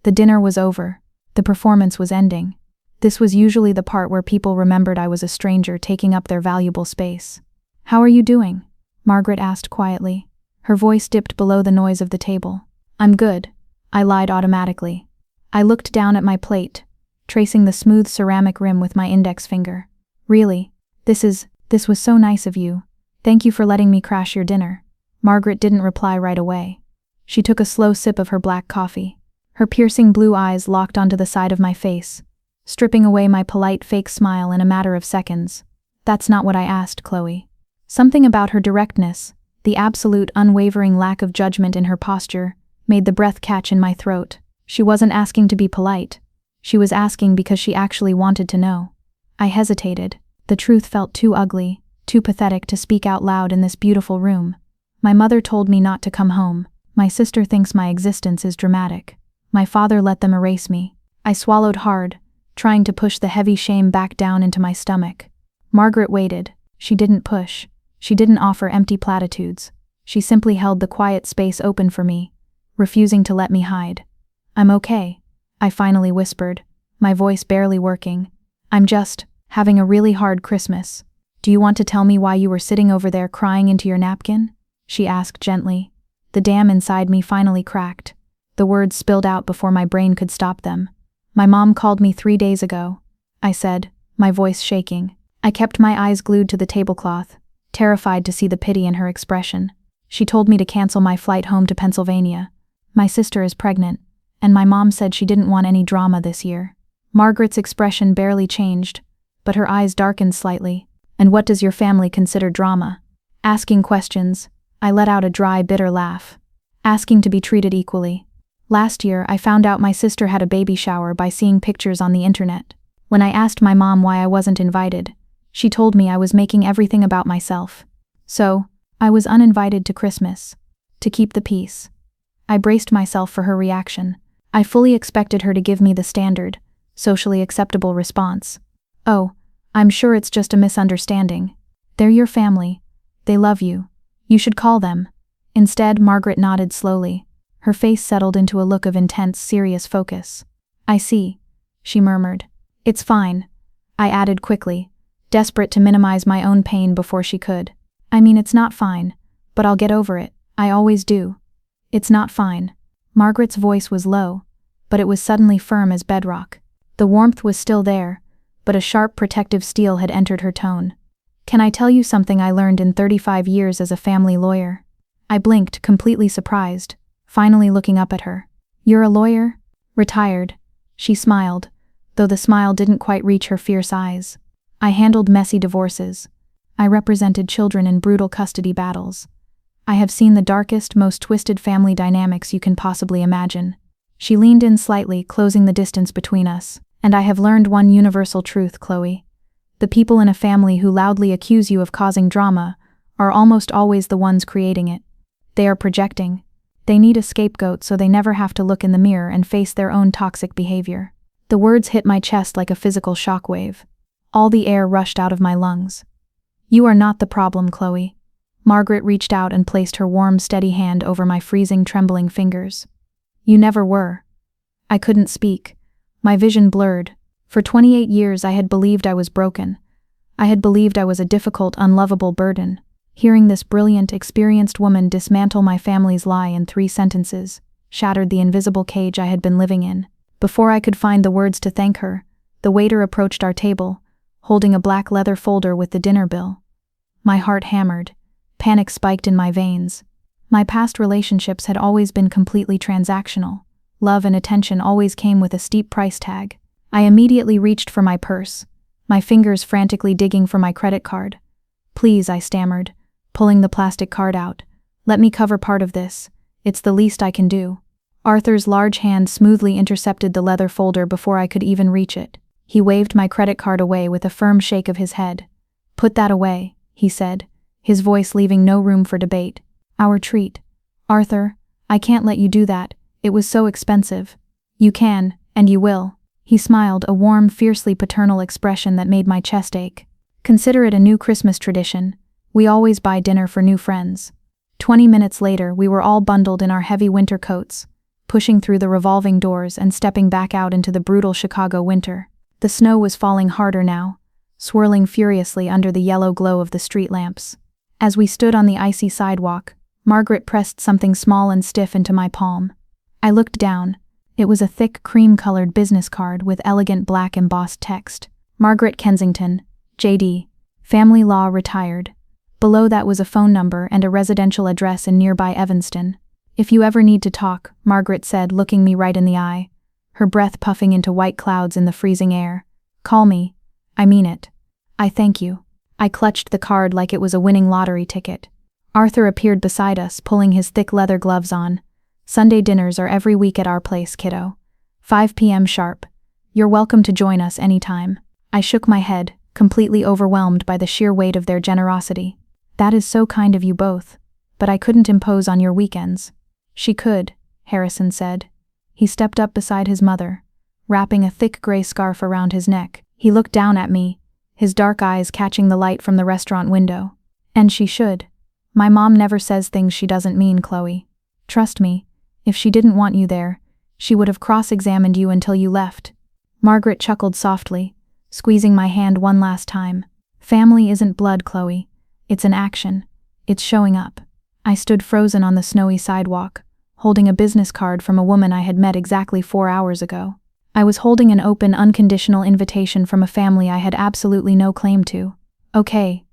The dinner was over. The performance was ending. This was usually the part where people remembered I was a stranger taking up their valuable space. "How are you doing?" Margaret asked quietly. Her voice dipped below the noise of the table. "I'm good," I lied automatically. I looked down at my plate, tracing the smooth ceramic rim with my index finger. "Really? This was so nice of you. Thank you for letting me crash your dinner." Margaret didn't reply right away. She took a slow sip of her black coffee. Her piercing blue eyes locked onto the side of my face, stripping away my polite fake smile in a matter of seconds. "That's not what I asked, Chloe." Something about her directness, the absolute unwavering lack of judgment in her posture, made the breath catch in my throat. She wasn't asking to be polite. She was asking because she actually wanted to know. I hesitated. The truth felt too ugly, too pathetic to speak out loud in this beautiful room. My mother told me not to come home. My sister thinks my existence is dramatic. My father let them erase me. I swallowed hard, trying to push the heavy shame back down into my stomach. Margaret waited. She didn't push. She didn't offer empty platitudes. She simply held the quiet space open for me, refusing to let me hide. "I'm okay," I finally whispered, my voice barely working. "I'm just having a really hard Christmas. Do you want to tell me why you were sitting over there crying into your napkin?" she asked gently. The dam inside me finally cracked. The words spilled out before my brain could stop them. "My mom called me 3 days ago," I said, my voice shaking. I kept my eyes glued to the tablecloth, terrified to see the pity in her expression. "She told me to cancel my flight home to Pennsylvania. My sister is pregnant, and my mom said she didn't want any drama this year." Margaret's expression barely changed, but her eyes darkened slightly. "And what does your family consider drama?" Asking questions, I let out a dry, bitter laugh. "Asking to be treated equally. Last year, I found out my sister had a baby shower by seeing pictures on the internet. When I asked my mom why I wasn't invited, she told me I was making everything about myself. So, I was uninvited to Christmas. To keep the peace." I braced myself for her reaction. I fully expected her to give me the standard, socially acceptable response. "Oh, I'm sure it's just a misunderstanding. They're your family. They love you. You should call them." Instead, Margaret nodded slowly. Her face settled into a look of intense, serious focus. "I see," she murmured. "It's fine," I added quickly, desperate to minimize my own pain before she could. "I mean, it's not fine, but I'll get over it. I always do." "It's not fine." Margaret's voice was low, but it was suddenly firm as bedrock. The warmth was still there, but a sharp protective steel had entered her tone. Can I tell you something I learned in 35 years as a family lawyer? I blinked, completely surprised, finally looking up at her. You're a lawyer? Retired. She smiled, though the smile didn't quite reach her fierce eyes. I handled messy divorces. I represented children in brutal custody battles. I have seen the darkest, most twisted family dynamics you can possibly imagine. She leaned in slightly, closing the distance between us. And I have learned one universal truth, Chloe. The people in a family who loudly accuse you of causing drama are almost always the ones creating it. They are projecting. They need a scapegoat so they never have to look in the mirror and face their own toxic behavior. The words hit my chest like a physical shockwave. All the air rushed out of my lungs. You are not the problem, Chloe. Margaret reached out and placed her warm, steady hand over my freezing, trembling fingers. You never were. I couldn't speak. My vision blurred. For 28 years I had believed I was broken. I had believed I was a difficult, unlovable burden. Hearing this brilliant, experienced woman dismantle my family's lie in 3 sentences shattered the invisible cage I had been living in. Before I could find the words to thank her, the waiter approached our table, holding a black leather folder with the dinner bill. My heart hammered. Panic spiked in my veins. My past relationships had always been completely transactional. Love and attention always came with a steep price tag. I immediately reached for my purse, my fingers frantically digging for my credit card. Please, I stammered, pulling the plastic card out. Let me cover part of this. It's the least I can do. Arthur's large hand smoothly intercepted the leather folder before I could even reach it. He waved my credit card away with a firm shake of his head. Put that away, he said, his voice leaving no room for debate. Our treat. Arthur, I can't let you do that. It was so expensive. You can, and you will. He smiled, a warm, fiercely paternal expression that made my chest ache. Consider it a new Christmas tradition. We always buy dinner for new friends. 20 minutes later, we were all bundled in our heavy winter coats, pushing through the revolving doors and stepping back out into the brutal Chicago winter. The snow was falling harder now, swirling furiously under the yellow glow of the street lamps. As we stood on the icy sidewalk, Margaret pressed something small and stiff into my palm. I looked down. It was a thick, cream-colored business card with elegant black embossed text. Margaret Kensington, J.D., Family Law, Retired. Below that was a phone number and a residential address in nearby Evanston. If you ever need to talk, Margaret said, looking me right in the eye, her breath puffing into white clouds in the freezing air. Call me. I mean it. I thank you. I clutched the card like it was a winning lottery ticket. Arthur appeared beside us, pulling his thick leather gloves on. Sunday dinners are every week at our place, kiddo. 5 p.m. sharp. You're welcome to join us anytime. I shook my head, completely overwhelmed by the sheer weight of their generosity. That is so kind of you both. But I couldn't impose on your weekends. She could, Harrison said. He stepped up beside his mother, wrapping a thick gray scarf around his neck. He looked down at me, his dark eyes catching the light from the restaurant window. And she should. My mom never says things she doesn't mean, Chloe. Trust me. If she didn't want you there, she would have cross-examined you until you left. Margaret chuckled softly, squeezing my hand one last time. Family isn't blood, Chloe. It's an action. It's showing up. I stood frozen on the snowy sidewalk, holding a business card from a woman I had met exactly 4 hours ago. I was holding an open, unconditional invitation from a family I had absolutely no claim to. Okay,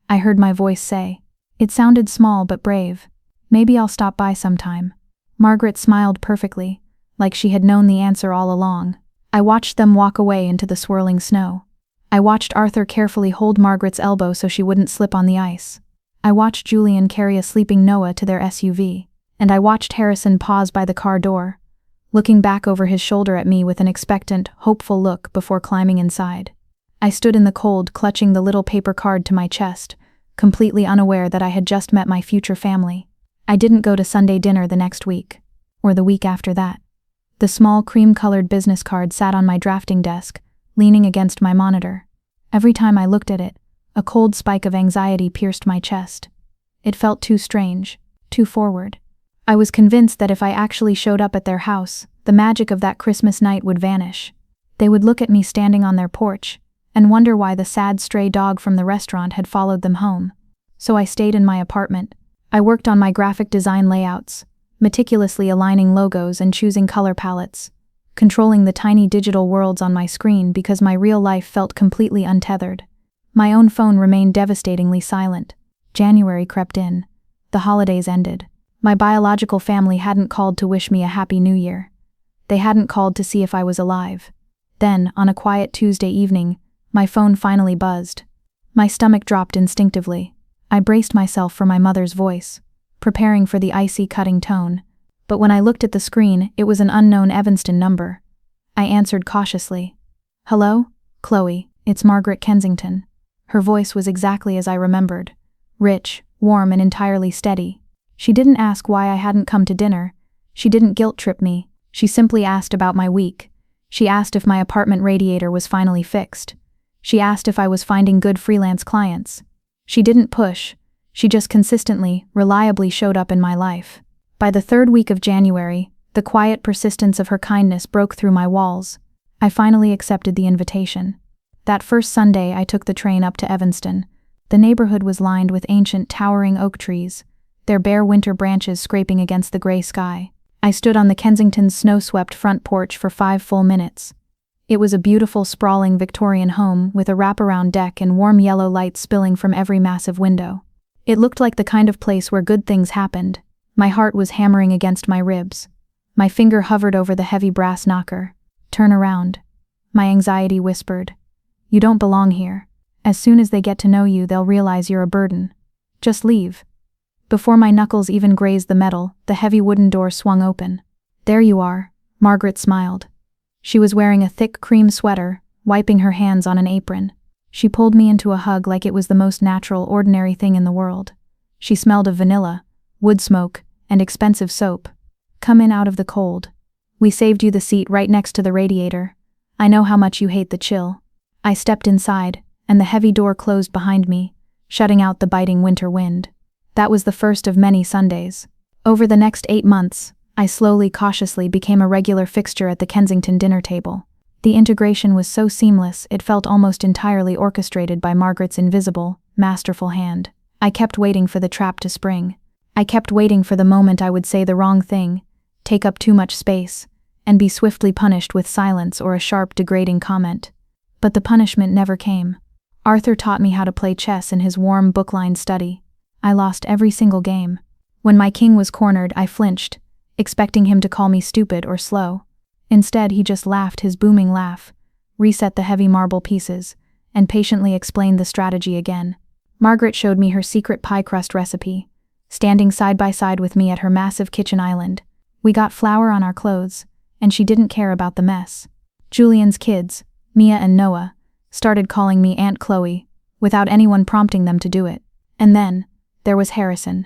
I heard my voice say. It sounded small but brave. Maybe I'll stop by sometime. Margaret smiled perfectly, like she had known the answer all along. I watched them walk away into the swirling snow. I watched Arthur carefully hold Margaret's elbow so she wouldn't slip on the ice. I watched Julian carry a sleeping Noah to their SUV. And I watched Harrison pause by the car door, looking back over his shoulder at me with an expectant, hopeful look before climbing inside. I stood in the cold, clutching the little paper card to my chest, completely unaware that I had just met my future family. I didn't go to Sunday dinner the next week, or the week after that. The small cream-colored business card sat on my drafting desk, leaning against my monitor. Every time I looked at it, a cold spike of anxiety pierced my chest. It felt too strange, too forward. I was convinced that if I actually showed up at their house, the magic of that Christmas night would vanish. They would look at me standing on their porch, and wonder why the sad stray dog from the restaurant had followed them home. So I stayed in my apartment. I worked on my graphic design layouts, meticulously aligning logos and choosing color palettes, controlling the tiny digital worlds on my screen because my real life felt completely untethered. My own phone remained devastatingly silent. January crept in. The holidays ended. My biological family hadn't called to wish me a happy new year. They hadn't called to see if I was alive. Then, on a quiet Tuesday evening, my phone finally buzzed. My stomach dropped instinctively. I braced myself for my mother's voice, preparing for the icy, cutting tone. But when I looked at the screen, it was an unknown Evanston number. I answered cautiously. "Hello? Chloe, it's Margaret Kensington." Her voice was exactly as I remembered. Rich, warm, and entirely steady. She didn't ask why I hadn't come to dinner. She didn't guilt-trip me. She simply asked about my week. She asked if my apartment radiator was finally fixed. She asked if I was finding good freelance clients. She didn't push. She just consistently, reliably showed up in my life. By the third week of January, the quiet persistence of her kindness broke through my walls. I finally accepted the invitation. That first Sunday, I took the train up to Evanston. The neighborhood was lined with ancient, towering oak trees, their bare winter branches scraping against the gray sky. I stood on the Kensington's snow-swept front porch for 5 full minutes. It was a beautiful, sprawling Victorian home with a wraparound deck and warm yellow light spilling from every massive window. It looked like the kind of place where good things happened. My heart was hammering against my ribs. My finger hovered over the heavy brass knocker. "Turn around." My anxiety whispered. "You don't belong here. As soon as they get to know you, they'll realize you're a burden. Just leave." Before my knuckles even grazed the metal, the heavy wooden door swung open. "There you are," Margaret smiled. She was wearing a thick cream sweater, wiping her hands on an apron. She pulled me into a hug like it was the most natural, ordinary thing in the world. She smelled of vanilla, wood smoke, and expensive soap. "Come in out of the cold. We saved you the seat right next to the radiator. I know how much you hate the chill." I stepped inside, and the heavy door closed behind me, shutting out the biting winter wind. That was the first of many Sundays. Over the next 8 months, I slowly, cautiously became a regular fixture at the Kensington dinner table. The integration was so seamless, it felt almost entirely orchestrated by Margaret's invisible, masterful hand. I kept waiting for the trap to spring. I kept waiting for the moment I would say the wrong thing, take up too much space, and be swiftly punished with silence or a sharp, degrading comment. But the punishment never came. Arthur taught me how to play chess in his warm, book-lined study. I lost every single game. When my king was cornered, I flinched, expecting him to call me stupid or slow. Instead, he just laughed his booming laugh, reset the heavy marble pieces, and patiently explained the strategy again. Margaret showed me her secret pie crust recipe, standing side by side with me at her massive kitchen island. We got flour on our clothes, and she didn't care about the mess. Julian's kids, Mia and Noah, started calling me Aunt Chloe, without anyone prompting them to do it. And then, there was Harrison.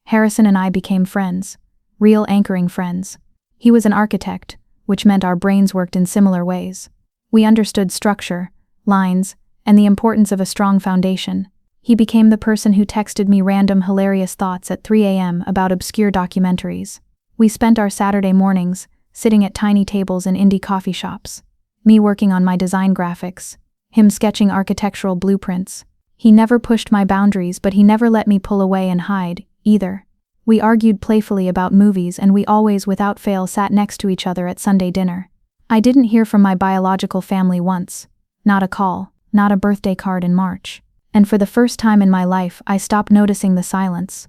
Harrison and I became friends, real anchoring friends. He was an architect, which meant our brains worked in similar ways. We understood structure, lines, and the importance of a strong foundation. He became the person who texted me random hilarious thoughts at 3 a.m. about obscure documentaries. We spent our Saturday mornings sitting at tiny tables in indie coffee shops. Me working on my design graphics, him sketching architectural blueprints. He never pushed my boundaries, but he never let me pull away and hide, either. We argued playfully about movies, and we always, without fail, sat next to each other at Sunday dinner. I didn't hear from my biological family once. Not a call, not a birthday card in March. And for the first time in my life, I stopped noticing the silence.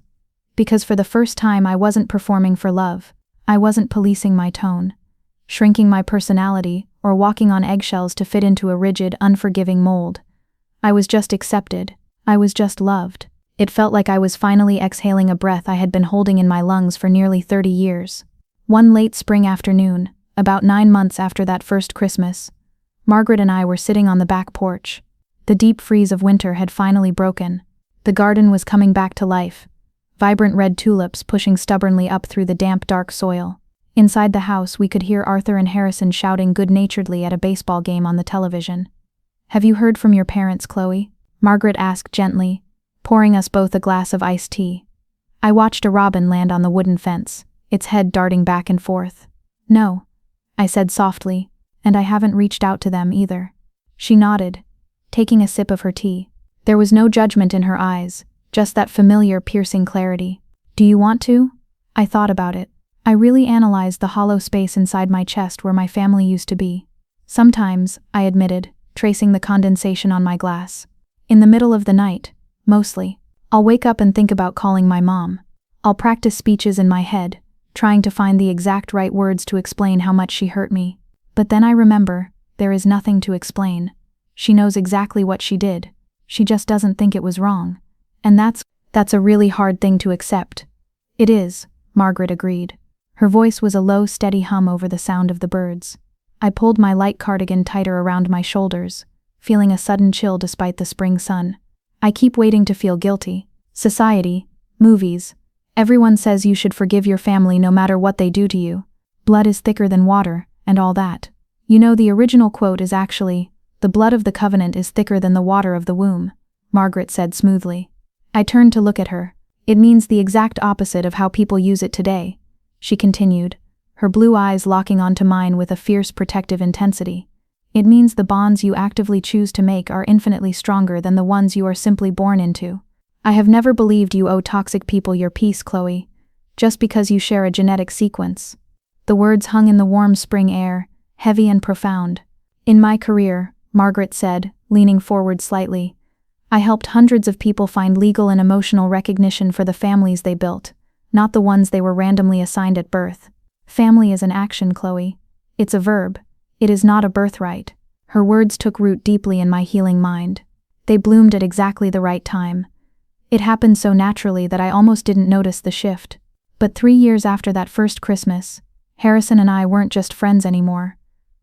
Because for the first time, I wasn't performing for love. I wasn't policing my tone, shrinking my personality, or walking on eggshells to fit into a rigid, unforgiving mold. I was just accepted. I was just loved. It felt like I was finally exhaling a breath I had been holding in my lungs for nearly 30 years. One late spring afternoon, about 9 months after that first Christmas, Margaret and I were sitting on the back porch. The deep freeze of winter had finally broken. The garden was coming back to life, vibrant red tulips pushing stubbornly up through the damp, dark soil. Inside the house, we could hear Arthur and Harrison shouting good-naturedly at a baseball game on the television. "Have you heard from your parents, Chloe?" Margaret asked gently, pouring us both a glass of iced tea. I watched a robin land on the wooden fence, its head darting back and forth. "No," I said softly, "and I haven't reached out to them either." She nodded, taking a sip of her tea. There was no judgment in her eyes, just that familiar, piercing clarity. "Do you want to?" I thought about it. I really analyzed the hollow space inside my chest where my family used to be. "Sometimes," I admitted, tracing the condensation on my glass. In the middle of the night, mostly. I'll wake up and think about calling my mom. I'll practice speeches in my head, trying to find the exact right words to explain how much she hurt me. But then I remember, there is nothing to explain. She knows exactly what she did. She just doesn't think it was wrong. And that's a really hard thing to accept. It is, Margaret agreed. Her voice was a low, steady hum over the sound of the birds. I pulled my light cardigan tighter around my shoulders, feeling a sudden chill despite the spring sun. I keep waiting to feel guilty. Society, movies, everyone says you should forgive your family no matter what they do to you. Blood is thicker than water, and all that. You know, the original quote is actually, "The blood of the covenant is thicker than the water of the womb," Margaret said smoothly. I turned to look at her. It means the exact opposite of how people use it today, she continued, her blue eyes locking onto mine with a fierce protective intensity. It means the bonds you actively choose to make are infinitely stronger than the ones you are simply born into. I have never believed you owe toxic people your peace, Chloe, just because you share a genetic sequence. The words hung in the warm spring air, heavy and profound. In my career, Margaret said, leaning forward slightly, I helped hundreds of people find legal and emotional recognition for the families they built, not the ones they were randomly assigned at birth. Family is an action, Chloe. It's a verb. It is not a birthright. Her words took root deeply in my healing mind. They bloomed at exactly the right time. It happened so naturally that I almost didn't notice the shift. But 3 years after that first Christmas, Harrison and I weren't just friends anymore.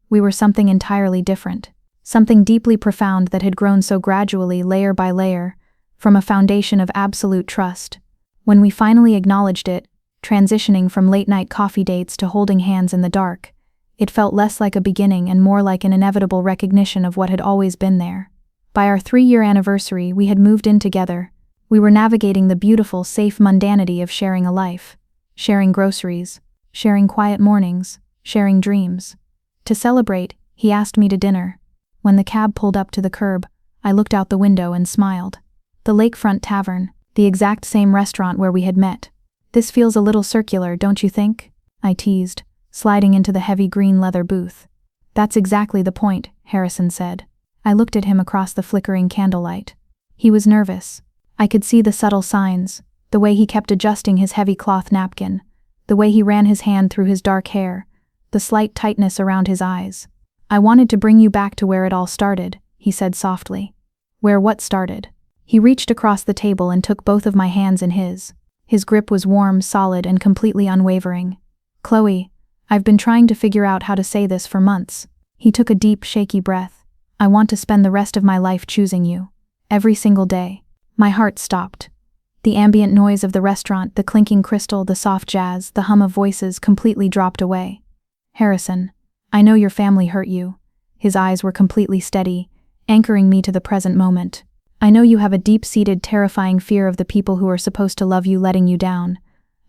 We were something entirely different. Something deeply profound that had grown so gradually, layer by layer, from a foundation of absolute trust. When we finally acknowledged it, transitioning from late-night coffee dates to holding hands in the dark, it felt less like a beginning and more like an inevitable recognition of what had always been there. By our 3-year anniversary, we had moved in together. We were navigating the beautiful, safe mundanity of sharing a life. Sharing groceries. Sharing quiet mornings. Sharing dreams. To celebrate, he asked me to dinner. When the cab pulled up to the curb, I looked out the window and smiled. The lakefront tavern, the exact same restaurant where we had met. This feels a little circular, don't you think? I teased, sliding into the heavy green leather booth. That's exactly the point, Harrison said. I looked at him across the flickering candlelight. He was nervous. I could see the subtle signs, the way he kept adjusting his heavy cloth napkin, the way he ran his hand through his dark hair, the slight tightness around his eyes. I wanted to bring you back to where it all started, he said softly. Where what started? He reached across the table and took both of my hands in his. His grip was warm, solid, and completely unwavering. Chloe, I've been trying to figure out how to say this for months. He took a deep, shaky breath. I want to spend the rest of my life choosing you. Every single day. My heart stopped. The ambient noise of the restaurant, the clinking crystal, the soft jazz, the hum of voices completely dropped away. Harrison, I know your family hurt you. His eyes were completely steady, anchoring me to the present moment. I know you have a deep-seated, terrifying fear of the people who are supposed to love you letting you down.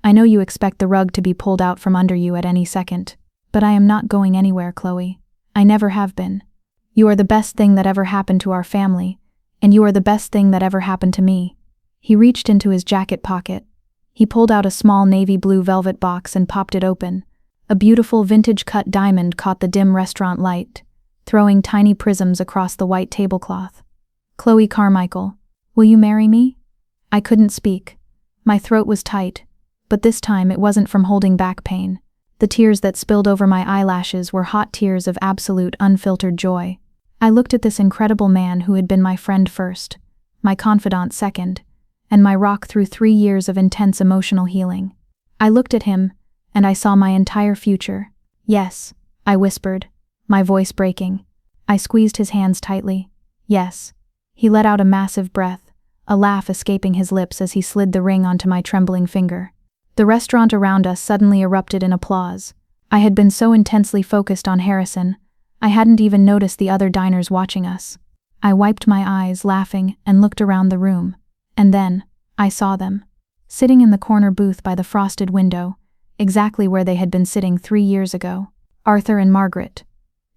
I know you expect the rug to be pulled out from under you at any second. But I am not going anywhere, Chloe. I never have been. You are the best thing that ever happened to our family, and you are the best thing that ever happened to me. He reached into his jacket pocket. He pulled out a small navy blue velvet box and popped it open. A beautiful vintage-cut diamond caught the dim restaurant light, throwing tiny prisms across the white tablecloth. Chloe Carmichael, will you marry me? I couldn't speak. My throat was tight, but this time it wasn't from holding back pain. The tears that spilled over my eyelashes were hot tears of absolute, unfiltered joy. I looked at this incredible man who had been my friend first, my confidant second, and my rock through 3 years of intense emotional healing. I looked at him, and I saw my entire future. Yes, I whispered, my voice breaking. I squeezed his hands tightly. Yes. He let out a massive breath, a laugh escaping his lips as he slid the ring onto my trembling finger. The restaurant around us suddenly erupted in applause. I had been so intensely focused on Harrison, I hadn't even noticed the other diners watching us. I wiped my eyes, laughing, and looked around the room. And then, I saw them. Sitting in the corner booth by the frosted window, exactly where they had been sitting 3 years ago. Arthur and Margaret.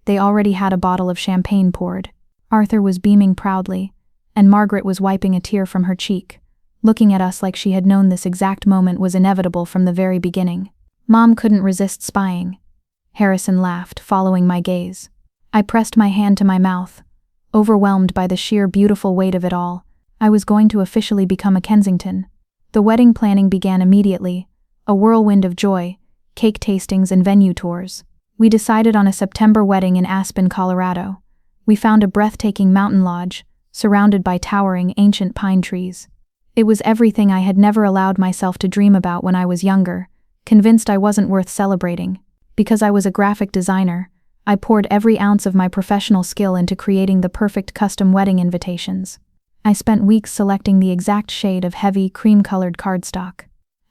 They already had a bottle of champagne poured. Arthur was beaming proudly, and Margaret was wiping a tear from her cheek, looking at us like she had known this exact moment was inevitable from the very beginning. Mom couldn't resist spying. Harrison laughed, following my gaze. I pressed my hand to my mouth, Overwhelmed by the sheer beautiful weight of it all, I was going to officially become a Kensington. The wedding planning began immediately, a whirlwind of joy, cake tastings and venue tours. We decided on a September wedding in Aspen, Colorado. We found a breathtaking mountain lodge, surrounded by towering ancient pine trees. It was everything I had never allowed myself to dream about when I was younger, convinced I wasn't worth celebrating. Because I was a graphic designer, I poured every ounce of my professional skill into creating the perfect custom wedding invitations. I spent weeks selecting the exact shade of heavy, cream-colored cardstock.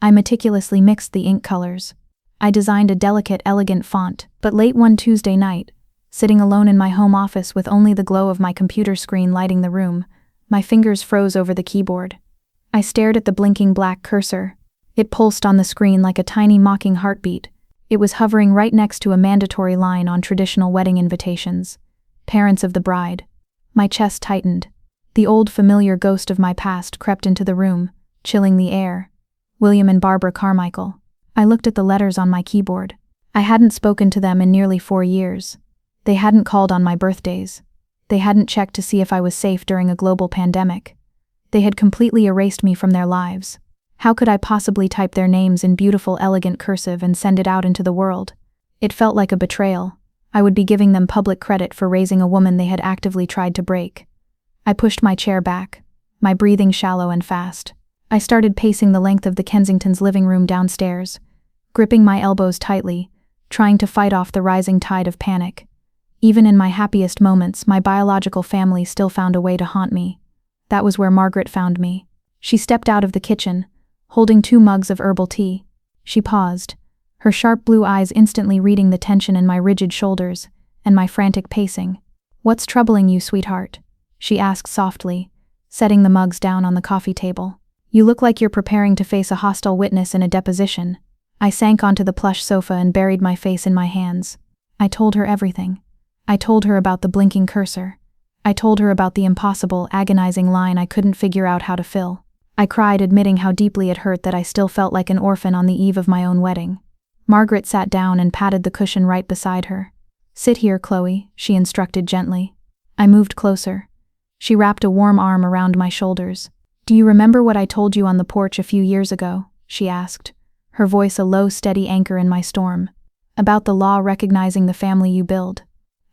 I meticulously mixed the ink colors. I designed a delicate, elegant font, but late one Tuesday night, sitting alone in my home office with only the glow of my computer screen lighting the room, my fingers froze over the keyboard. I stared at the blinking black cursor. It pulsed on the screen like a tiny mocking heartbeat. It was hovering right next to a mandatory line on traditional wedding invitations. Parents of the bride. My chest tightened. The old familiar ghost of my past crept into the room, chilling the air. William and Barbara Carmichael. I looked at the letters on my keyboard. I hadn't spoken to them in nearly 4 years. They hadn't called on my birthdays. They hadn't checked to see if I was safe during a global pandemic. They had completely erased me from their lives. How could I possibly type their names in beautiful, elegant cursive and send it out into the world? It felt like a betrayal. I would be giving them public credit for raising a woman they had actively tried to break. I pushed my chair back, my breathing shallow and fast. I started pacing the length of the Kensington's living room downstairs, gripping my elbows tightly, trying to fight off the rising tide of panic. Even in my happiest moments, my biological family still found a way to haunt me. That was where Margaret found me. She stepped out of the kitchen, holding 2 mugs of herbal tea. She paused, her sharp blue eyes instantly reading the tension in my rigid shoulders and my frantic pacing. "What's troubling you, sweetheart?" she asked softly, setting the mugs down on the coffee table. "You look like you're preparing to face a hostile witness in a deposition." I sank onto the plush sofa and buried my face in my hands. I told her everything. I told her about the blinking cursor. I told her about the impossible, agonizing line I couldn't figure out how to fill. I cried, admitting how deeply it hurt that I still felt like an orphan on the eve of my own wedding. Margaret sat down and patted the cushion right beside her. "Sit here, Chloe," she instructed gently. I moved closer. She wrapped a warm arm around my shoulders. "Do you remember what I told you on the porch a few years ago?" she asked, her voice a low, steady anchor in my storm. "About the law recognizing the family you build."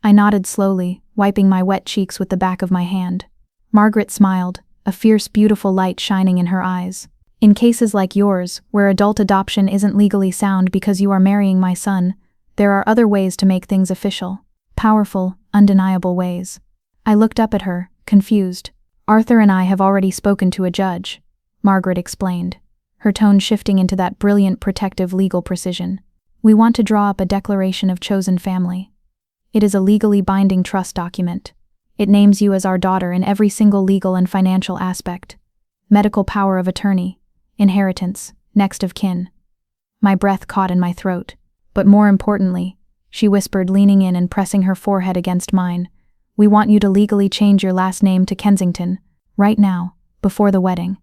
I nodded slowly, wiping my wet cheeks with the back of my hand. Margaret smiled, a fierce, beautiful light shining in her eyes. "In cases like yours, where adult adoption isn't legally sound because you are marrying my son, there are other ways to make things official. Powerful, undeniable ways." I looked up at her, confused. "Arthur and I have already spoken to a judge," Margaret explained, her tone shifting into that brilliant, protective legal precision. "We want to draw up a declaration of chosen family. It is a legally binding trust document. It names you as our daughter in every single legal and financial aspect. Medical power of attorney, inheritance, next of kin." My breath caught in my throat. "But more importantly," she whispered, leaning in and pressing her forehead against mine, "we want you to legally change your last name to Kensington, right now, before the wedding.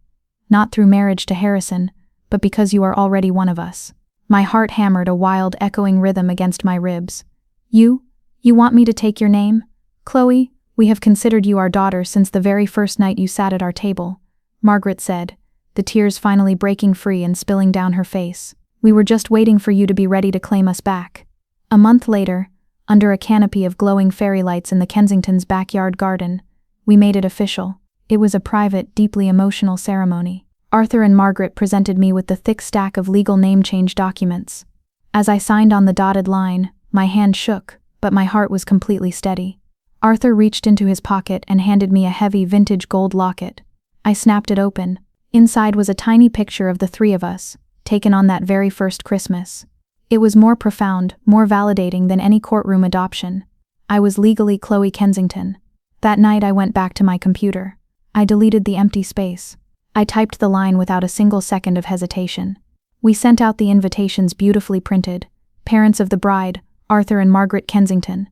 Not through marriage to Harrison, but because you are already one of us." My heart hammered a wild, echoing rhythm against my ribs. You want me to take your name? Chloe, we have considered you our daughter since the very first night you sat at our table," Margaret said, the tears finally breaking free and spilling down her face. "We were just waiting for you to be ready to claim us back." A month later, under a canopy of glowing fairy lights in the Kensington's backyard garden, we made it official. It was a private, deeply emotional ceremony. Arthur and Margaret presented me with the thick stack of legal name change documents. As I signed on the dotted line, my hand shook, but my heart was completely steady. Arthur reached into his pocket and handed me a heavy vintage gold locket. I snapped it open. Inside was a tiny picture of the 3 of us, taken on that very first Christmas. It was more profound, more validating than any courtroom adoption. I was legally Chloe Kensington. That night I went back to my computer. I deleted the empty space. I typed the line without a single second of hesitation. We sent out the invitations beautifully printed. Parents of the bride, Arthur and Margaret Kensington.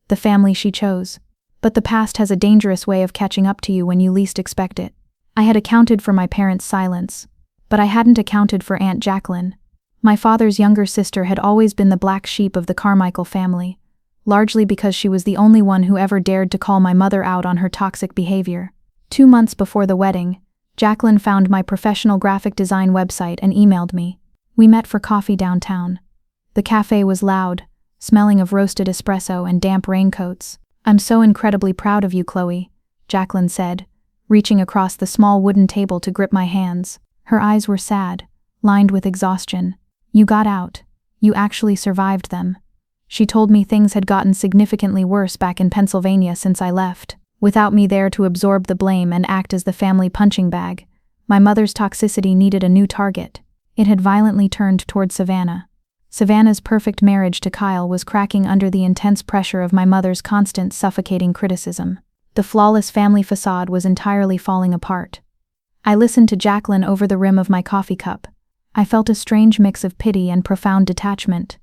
The family she chose. But the past has a dangerous way of catching up to you when you least expect it. I had accounted for my parents' silence, but I hadn't accounted for Aunt Jacqueline. My father's younger sister had always been the black sheep of the Carmichael family, largely because she was the only one who ever dared to call my mother out on her toxic behavior. 2 months before the wedding, Jacqueline found my professional graphic design website and emailed me. We met for coffee downtown. The cafe was loud, smelling of roasted espresso and damp raincoats. "I'm so incredibly proud of you, Chloe," Jacqueline said, reaching across the small wooden table to grip my hands. Her eyes were sad, lined with exhaustion. "You got out. You actually survived them." She told me things had gotten significantly worse back in Pennsylvania since I left. Without me there to absorb the blame and act as the family punching bag, my mother's toxicity needed a new target. It had violently turned toward Savannah. Savannah's perfect marriage to Kyle was cracking under the intense pressure of my mother's constant suffocating criticism. The flawless family facade was entirely falling apart. I listened to Jacqueline over the rim of my coffee cup. I felt a strange mix of pity and profound detachment.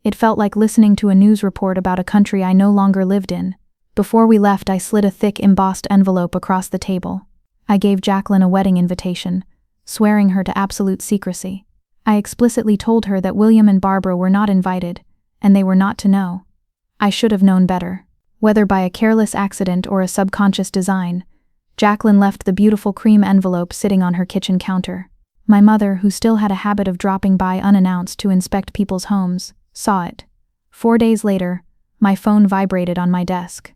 It felt like listening to a news report about a country I no longer lived in. Before we left, I slid a thick embossed envelope across the table. I gave Jacqueline a wedding invitation, swearing her to absolute secrecy. I explicitly told her that William and Barbara were not invited, and they were not to know. I should have known better. Whether by a careless accident or a subconscious design, Jacqueline left the beautiful cream envelope sitting on her kitchen counter. My mother, who still had a habit of dropping by unannounced to inspect people's homes, saw it. 4 days later, my phone vibrated on my desk.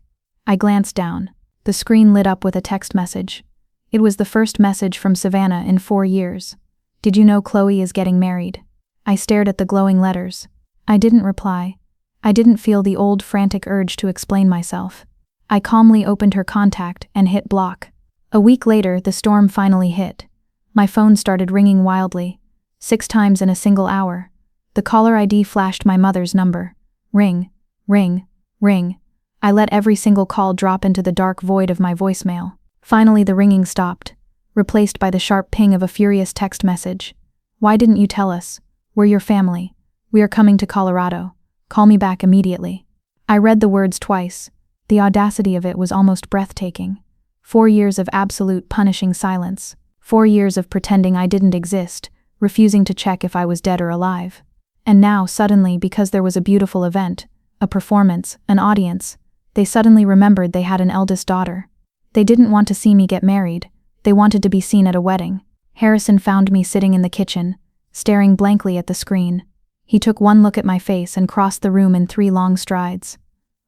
I glanced down. The screen lit up with a text message. It was the first message from Savannah in 4 years. "Did you know Chloe is getting married?" I stared at the glowing letters. I didn't reply. I didn't feel the old frantic urge to explain myself. I calmly opened her contact and hit block. A week later, the storm finally hit. My phone started ringing wildly, 6 times in a single hour. The caller ID flashed my mother's number. Ring, ring, ring. I let every single call drop into the dark void of my voicemail. Finally, the ringing stopped, replaced by the sharp ping of a furious text message. "Why didn't you tell us? We're your family. We are coming to Colorado. Call me back immediately." I read the words twice. The audacity of it was almost breathtaking. 4 years of absolute punishing silence. 4 years of pretending I didn't exist, refusing to check if I was dead or alive. And now, suddenly, because there was a beautiful event, a performance, an audience, they suddenly remembered they had an eldest daughter. They didn't want to see me get married. They wanted to be seen at a wedding. Harrison found me sitting in the kitchen, staring blankly at the screen. He took one look at my face and crossed the room in 3 long strides.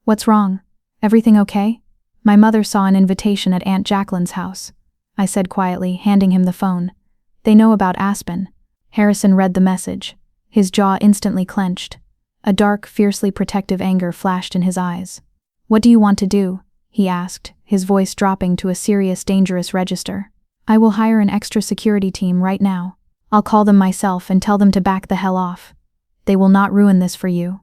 "What's wrong? Everything okay?" "My mother saw an invitation at Aunt Jacqueline's house," I said quietly, handing him the phone. "They know about Aspen." Harrison read the message. His jaw instantly clenched. A dark, fiercely protective anger flashed in his eyes. "What do you want to do?" he asked, his voice dropping to a serious, dangerous register. "I will hire an extra security team right now. I'll call them myself and tell them to back the hell off. They will not ruin this for you."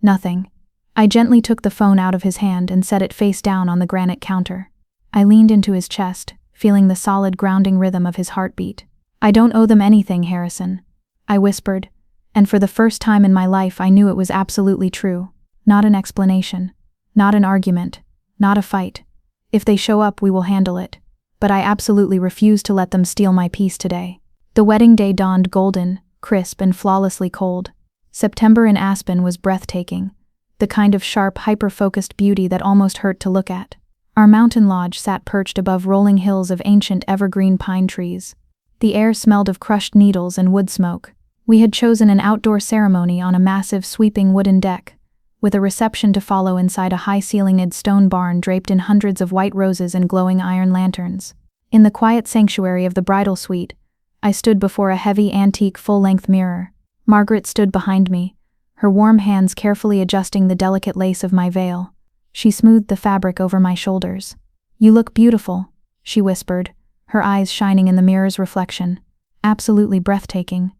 "Nothing." I gently took the phone out of his hand and set it face down on the granite counter. I leaned into his chest, feeling the solid grounding rhythm of his heartbeat. "I don't owe them anything, Harrison," I whispered, and for the first time in my life I knew it was absolutely true. Not an explanation. Not an argument. Not a fight. If they show up, we will handle it. But I absolutely refuse to let them steal my peace today. The wedding day dawned golden, crisp, and flawlessly cold. September in Aspen was breathtaking, the kind of sharp, hyper-focused beauty that almost hurt to look at. Our mountain lodge sat perched above rolling hills of ancient evergreen pine trees. The air smelled of crushed needles and wood smoke. We had chosen an outdoor ceremony on a massive, sweeping wooden deck, with a reception to follow inside a high-ceilinged stone barn draped in hundreds of white roses and glowing iron lanterns. In the quiet sanctuary of the bridal suite, I stood before a heavy, antique, full-length mirror. Margaret stood behind me, her warm hands carefully adjusting the delicate lace of my veil. She smoothed the fabric over my shoulders. "You look beautiful," she whispered, her eyes shining in the mirror's reflection. "Absolutely breathtaking."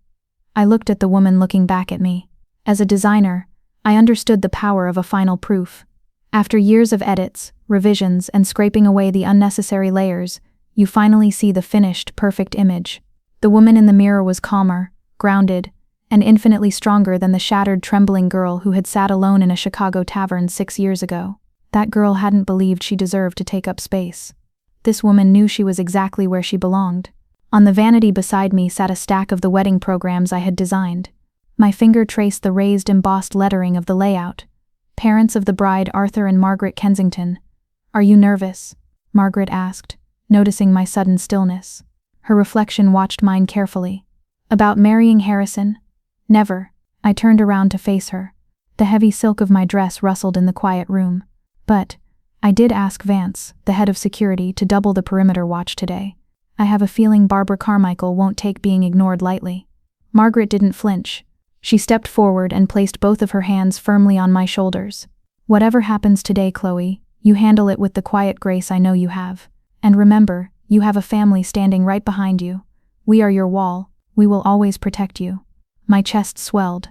I looked at the woman looking back at me. As a designer, I understood the power of a final proof. After years of edits, revisions, and scraping away the unnecessary layers, you finally see the finished, perfect image. The woman in the mirror was calmer, grounded, and infinitely stronger than the shattered, trembling girl who had sat alone in a Chicago tavern 6 years ago. That girl hadn't believed she deserved to take up space. This woman knew she was exactly where she belonged. On the vanity beside me sat a stack of the wedding programs I had designed. My finger traced the raised, embossed lettering of the layout, Parents of the bride, Arthur and Margaret Kensington. Are you nervous? Margaret asked, noticing my sudden stillness. Her reflection watched mine carefully. About marrying Harrison? Never. I turned around to face her. The heavy silk of my dress rustled in the quiet room. But I did ask Vance, the head of security, to double the perimeter watch today. I have a feeling Barbara Carmichael won't take being ignored lightly. Margaret didn't flinch. She stepped forward and placed both of her hands firmly on my shoulders. Whatever happens today, Chloe, you handle it with the quiet grace I know you have. And remember, you have a family standing right behind you. We are your wall. We will always protect you. My chest swelled.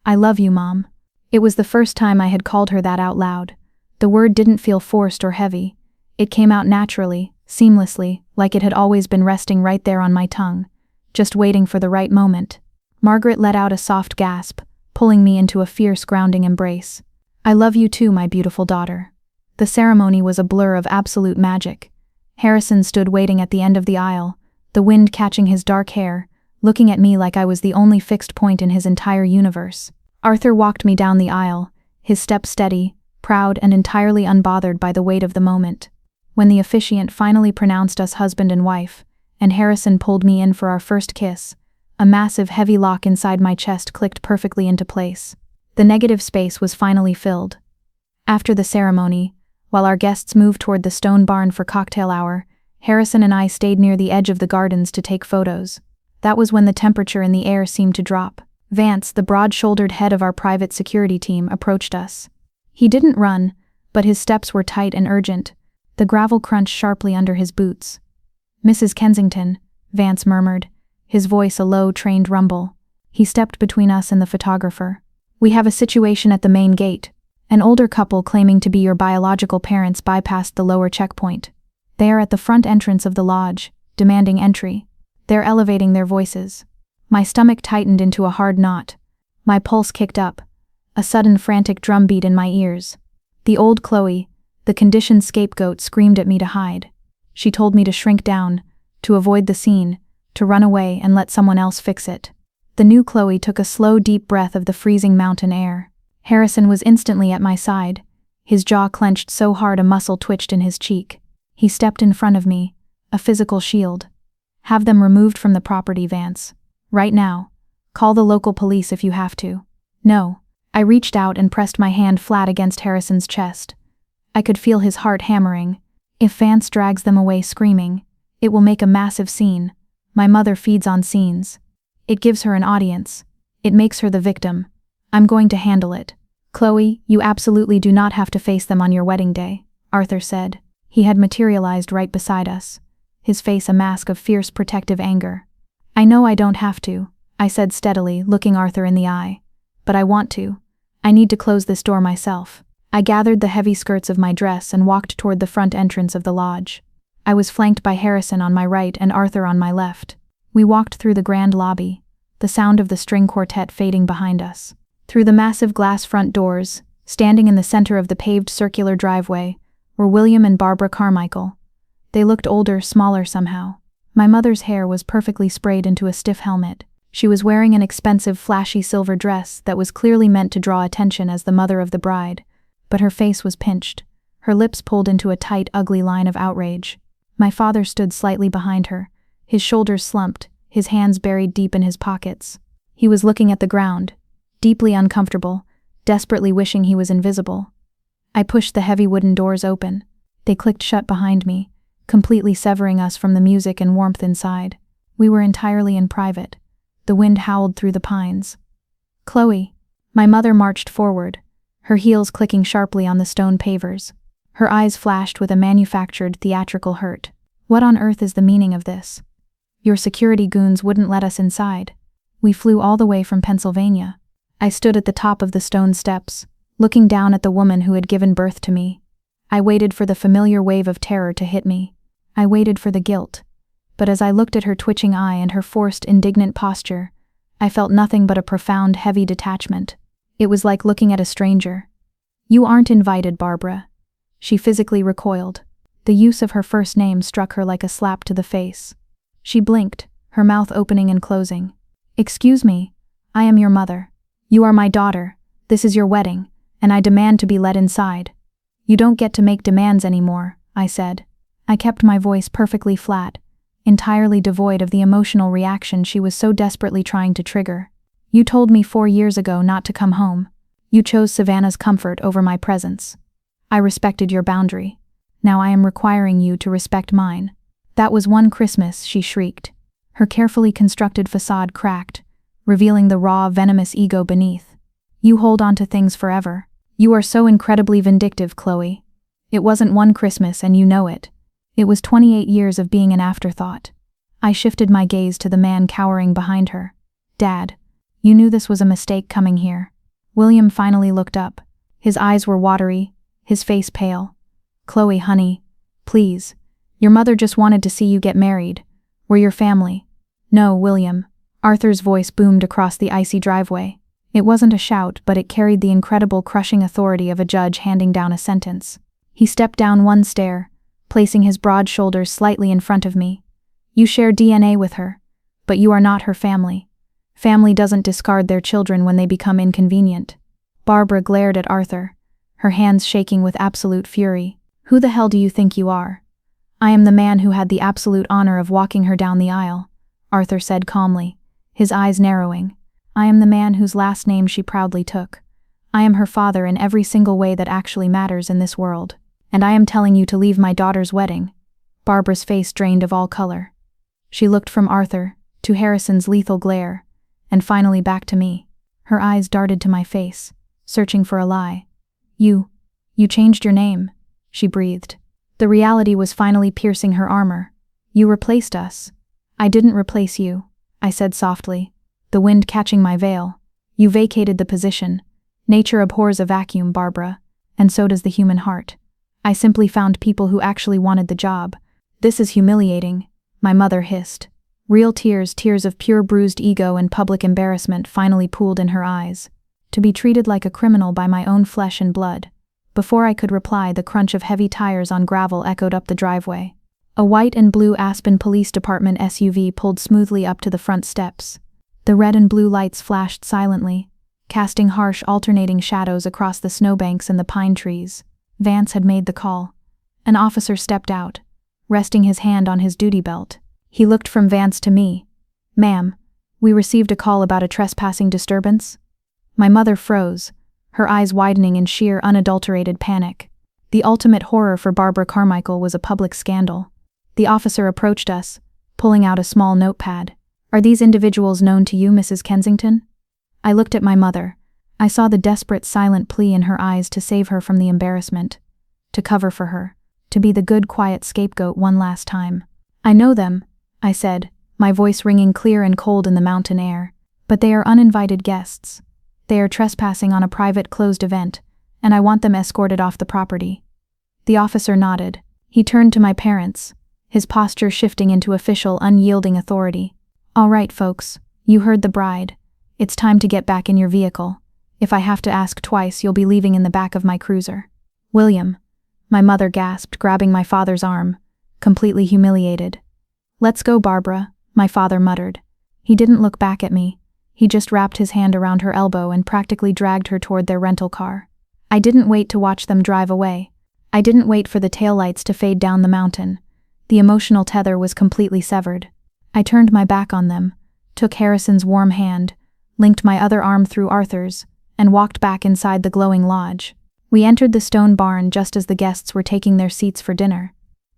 I love you, Mom. It was the first time I had called her that out loud. The word didn't feel forced or heavy. It came out naturally, seamlessly, like it had always been resting right there on my tongue, just waiting for the right moment. Margaret let out a soft gasp, pulling me into a fierce, grounding embrace. I love you too, my beautiful daughter. The ceremony was a blur of absolute magic. Harrison stood waiting at the end of the aisle, the wind catching his dark hair, looking at me like I was the only fixed point in his entire universe. Arthur walked me down the aisle, his step steady, proud and entirely unbothered by the weight of the moment. When the officiant finally pronounced us husband and wife, and Harrison pulled me in for our first kiss, a massive heavy lock inside my chest clicked perfectly into place. The negative space was finally filled. After the ceremony, while our guests moved toward the stone barn for cocktail hour, Harrison and I stayed near the edge of the gardens to take photos. That was when the temperature in the air seemed to drop. Vance, the broad-shouldered head of our private security team, approached us. He didn't run, but his steps were tight and urgent. The gravel crunched sharply under his boots. Mrs. Kensington, Vance murmured, his voice a low, trained rumble. He stepped between us and the photographer. We have a situation at the main gate. An older couple claiming to be your biological parents bypassed the lower checkpoint. They are at the front entrance of the lodge, demanding entry. They're elevating their voices. My stomach tightened into a hard knot. My pulse kicked up, a sudden frantic drumbeat in my ears. The old Chloe, the conditioned scapegoat, screamed at me to hide. She told me to shrink down, to avoid the scene, to run away and let someone else fix it. The new Chloe took a slow, deep breath of the freezing mountain air. Harrison was instantly at my side, his jaw clenched so hard a muscle twitched in his cheek. He stepped in front of me, a physical shield. Have them removed from the property, Vance. Right now. Call the local police if you have to. No. I reached out and pressed my hand flat against Harrison's chest. I could feel his heart hammering. If Vance drags them away screaming, it will make a massive scene. My mother feeds on scenes. It gives her an audience. It makes her the victim. I'm going to handle it. Chloe, you absolutely do not have to face them on your wedding day, Arthur said. He had materialized right beside us, his face a mask of fierce protective anger. I know I don't have to, I said steadily, looking Arthur in the eye. But I want to. I need to close this door myself. I gathered the heavy skirts of my dress and walked toward the front entrance of the lodge. I was flanked by Harrison on my right and Arthur on my left. We walked through the grand lobby, the sound of the string quartet fading behind us. Through the massive glass front doors, standing in the center of the paved circular driveway, were William and Barbara Carmichael. They looked older, smaller somehow. My mother's hair was perfectly sprayed into a stiff helmet. She was wearing an expensive, flashy silver dress that was clearly meant to draw attention as the mother of the bride, but her face was pinched, her lips pulled into a tight, ugly line of outrage. My father stood slightly behind her, his shoulders slumped, his hands buried deep in his pockets. He was looking at the ground, deeply uncomfortable, desperately wishing he was invisible. I pushed the heavy wooden doors open. They clicked shut behind me, completely severing us from the music and warmth inside. We were entirely in private. The wind howled through the pines. Chloe. My mother marched forward, her heels clicking sharply on the stone pavers. Her eyes flashed with a manufactured, theatrical hurt. What on earth is the meaning of this? Your security goons wouldn't let us inside. We flew all the way from Pennsylvania. I stood at the top of the stone steps, looking down at the woman who had given birth to me. I waited for the familiar wave of terror to hit me. I waited for the guilt. But as I looked at her twitching eye and her forced, indignant posture, I felt nothing but a profound, heavy detachment. It was like looking at a stranger. You aren't invited, Barbara. She physically recoiled. The use of her first name struck her like a slap to the face. She blinked, her mouth opening and closing. Excuse me, I am your mother. You are my daughter. This is your wedding, and I demand to be let inside." "You don't get to make demands anymore," I said. I kept my voice perfectly flat, entirely devoid of the emotional reaction she was so desperately trying to trigger. "You told me 4 years ago not to come home. You chose Savannah's comfort over my presence. I respected your boundary. Now I am requiring you to respect mine." "That was one Christmas," she shrieked. Her carefully constructed facade cracked, revealing the raw, venomous ego beneath. "You hold on to things forever. You are so incredibly vindictive, Chloe. It wasn't one Christmas and you know it. It was 28 years of being an afterthought." I shifted my gaze to the man cowering behind her. "Dad, you knew this was a mistake coming here." William finally looked up. His eyes were watery, his face pale. "Chloe, honey, please. Your mother just wanted to see you get married. We're your family." "No, William." Arthur's voice boomed across the icy driveway. It wasn't a shout, but it carried the incredible crushing authority of a judge handing down a sentence. He stepped down one stair, placing his broad shoulders slightly in front of me. "You share DNA with her, but you are not her family. Family doesn't discard their children when they become inconvenient." Barbara glared at Arthur, her hands shaking with absolute fury. "Who the hell do you think you are?" "I am the man who had the absolute honor of walking her down the aisle," Arthur said calmly, his eyes narrowing. "I am the man whose last name she proudly took. I am her father in every single way that actually matters in this world. And I am telling you to leave my daughter's wedding." Barbara's face drained of all color. She looked from Arthur to Harrison's lethal glare, and finally back to me. Her eyes darted to my face, searching for a lie. You changed your name," she breathed. The reality was finally piercing her armor. "You replaced us." "I didn't replace you," I said softly, the wind catching my veil. "You vacated the position. Nature abhors a vacuum, Barbara, and so does the human heart. I simply found people who actually wanted the job." "This is humiliating," my mother hissed. Real tears of pure bruised ego and public embarrassment finally pooled in her eyes. To be treated like a criminal by my own flesh and blood. Before I could reply, the crunch of heavy tires on gravel echoed up the driveway. A white and blue Aspen Police Department SUV pulled smoothly up to the front steps. The red and blue lights flashed silently, casting harsh alternating shadows across the snowbanks and the pine trees. Vance had made the call. An officer stepped out, resting his hand on his duty belt. He looked from Vance to me. "Ma'am, we received a call about a trespassing disturbance." My mother froze, her eyes widening in sheer unadulterated panic. The ultimate horror for Barbara Carmichael was a public scandal. The officer approached us, pulling out a small notepad. "Are these individuals known to you, Mrs. Kensington?" I looked at my mother. I saw the desperate silent plea in her eyes to save her from the embarrassment, to cover for her, to be the good quiet scapegoat one last time. "I know them," I said, my voice ringing clear and cold in the mountain air. "But they are uninvited guests. They are trespassing on a private closed event, and I want them escorted off the property." The officer nodded. He turned to my parents, his posture shifting into official, unyielding authority. "All right, folks, you heard the bride. It's time to get back in your vehicle. If I have to ask twice, you'll be leaving in the back of my cruiser." "William," my mother gasped, grabbing my father's arm, completely humiliated. "Let's go, Barbara," my father muttered. He didn't look back at me. He just wrapped his hand around her elbow and practically dragged her toward their rental car. I didn't wait to watch them drive away. I didn't wait for the taillights to fade down the mountain. The emotional tether was completely severed. I turned my back on them, took Harrison's warm hand, linked my other arm through Arthur's, and walked back inside the glowing lodge. We entered the stone barn just as the guests were taking their seats for dinner.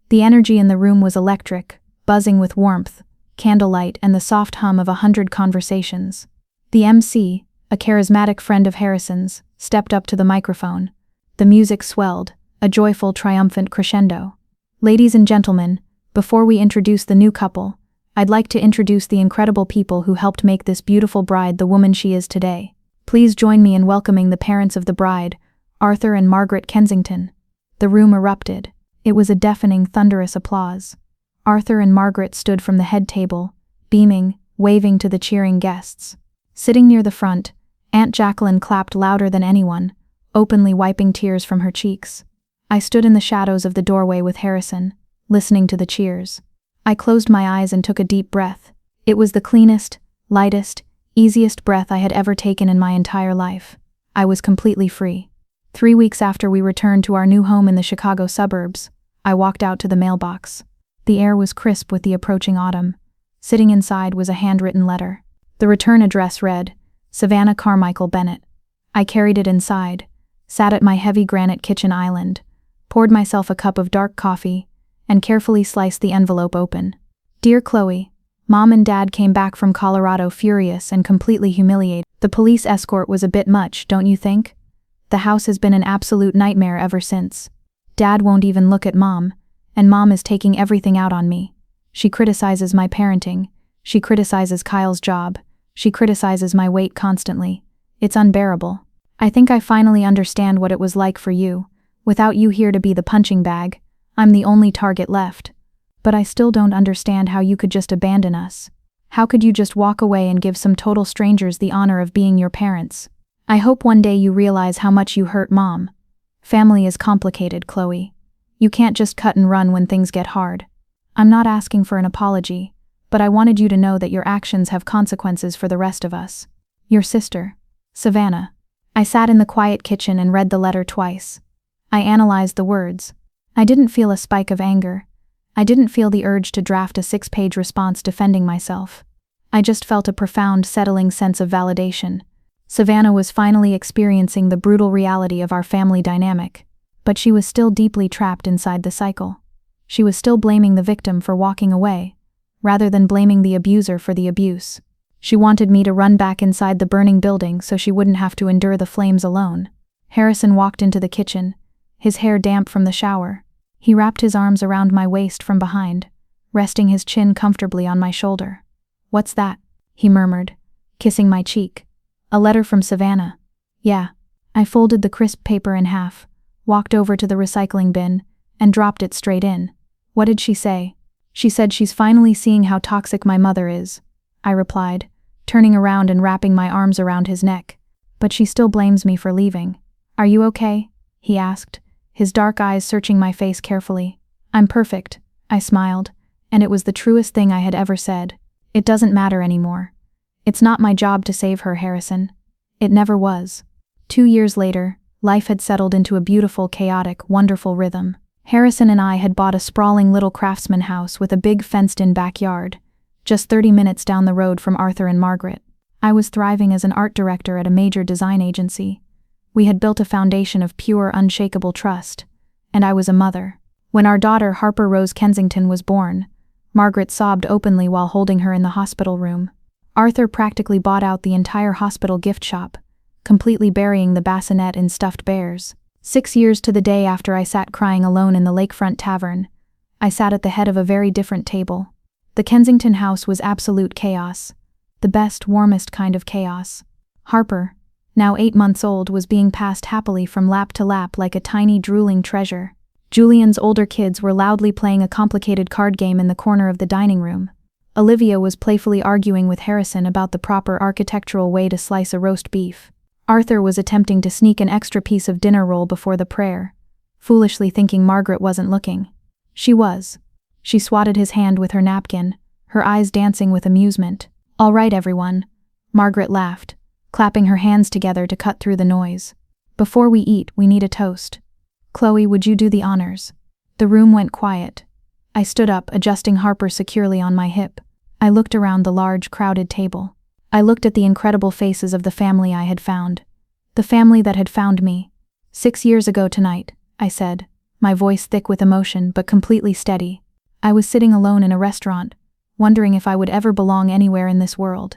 The energy in the room was electric, buzzing with warmth, candlelight, and the soft hum of 100 conversations. The MC, a charismatic friend of Harrison's, stepped up to the microphone. The music swelled, a joyful, triumphant crescendo. "Ladies and gentlemen, before we introduce the new couple, I'd like to introduce the incredible people who helped make this beautiful bride the woman she is today. Please join me in welcoming the parents of the bride, Arthur and Margaret Kensington." The room erupted. It was a deafening, thunderous applause. Arthur and Margaret stood from the head table, beaming, waving to the cheering guests. Sitting near the front, Aunt Jacqueline clapped louder than anyone, openly wiping tears from her cheeks. I stood in the shadows of the doorway with Harrison, listening to the cheers. I closed my eyes and took a deep breath. It was the cleanest, lightest, easiest breath I had ever taken in my entire life. I was completely free. 3 weeks after we returned to our new home in the Chicago suburbs, I walked out to the mailbox. The air was crisp with the approaching autumn. Sitting inside was a handwritten letter. The return address read, Savannah Carmichael Bennett. I carried it inside, sat at my heavy granite kitchen island, poured myself a cup of dark coffee, and carefully sliced the envelope open. Dear Chloe, Mom and Dad came back from Colorado furious and completely humiliated. The police escort was a bit much, don't you think? The house has been an absolute nightmare ever since. Dad won't even look at Mom, and Mom is taking everything out on me. She criticizes my parenting, she criticizes Kyle's job, she criticizes my weight constantly. It's unbearable. I think I finally understand what it was like for you. Without you here to be the punching bag, I'm the only target left. But I still don't understand how you could just abandon us. How could you just walk away and give some total strangers the honor of being your parents? I hope one day you realize how much you hurt Mom. Family is complicated, Chloe. You can't just cut and run when things get hard. I'm not asking for an apology, but I wanted you to know that your actions have consequences for the rest of us. Your sister, Savannah. I sat in the quiet kitchen and read the letter twice. I analyzed the words. I didn't feel a spike of anger. I didn't feel the urge to draft a 6-page response defending myself. I just felt a profound, settling sense of validation. Savannah was finally experiencing the brutal reality of our family dynamic, but she was still deeply trapped inside the cycle. She was still blaming the victim for walking away, rather than blaming the abuser for the abuse. She wanted me to run back inside the burning building so she wouldn't have to endure the flames alone. Harrison walked into the kitchen, his hair damp from the shower. He wrapped his arms around my waist from behind, resting his chin comfortably on my shoulder. "What's that?" he murmured, kissing my cheek. "A letter from Savannah." "Yeah." I folded the crisp paper in half, walked over to the recycling bin, and dropped it straight in. "What did she say?" "She said she's finally seeing how toxic my mother is," I replied, turning around and wrapping my arms around his neck. "But she still blames me for leaving." "Are you okay?" he asked, his dark eyes searching my face carefully. "I'm perfect," I smiled, and it was the truest thing I had ever said. "It doesn't matter anymore. It's not my job to save her, Harrison. It never was." 2 years later, life had settled into a beautiful, chaotic, wonderful rhythm. Harrison and I had bought a sprawling little craftsman house with a big fenced-in backyard, just 30 minutes down the road from Arthur and Margaret. I was thriving as an art director at a major design agency. We had built a foundation of pure, unshakable trust, and I was a mother. When our daughter Harper Rose Kensington was born, Margaret sobbed openly while holding her in the hospital room. Arthur practically bought out the entire hospital gift shop, completely burying the bassinet in stuffed bears. 6 years to the day after I sat crying alone in the lakefront tavern, I sat at the head of a very different table. The Kensington house was absolute chaos. The best, warmest kind of chaos. Harper, now 8 months old, was being passed happily from lap to lap like a tiny drooling treasure. Julian's older kids were loudly playing a complicated card game in the corner of the dining room. Olivia was playfully arguing with Harrison about the proper architectural way to slice a roast beef. Arthur was attempting to sneak an extra piece of dinner roll before the prayer, foolishly thinking Margaret wasn't looking. She was. She swatted his hand with her napkin, her eyes dancing with amusement. "All right, everyone," Margaret laughed, clapping her hands together to cut through the noise. "Before we eat, we need a toast. Chloe, would you do the honors?" The room went quiet. I stood up, adjusting Harper securely on my hip. I looked around the large, crowded table. I looked at the incredible faces of the family I had found. The family that had found me. 6 years ago tonight, I said, my voice thick with emotion but completely steady. I was sitting alone in a restaurant, wondering if I would ever belong anywhere in this world.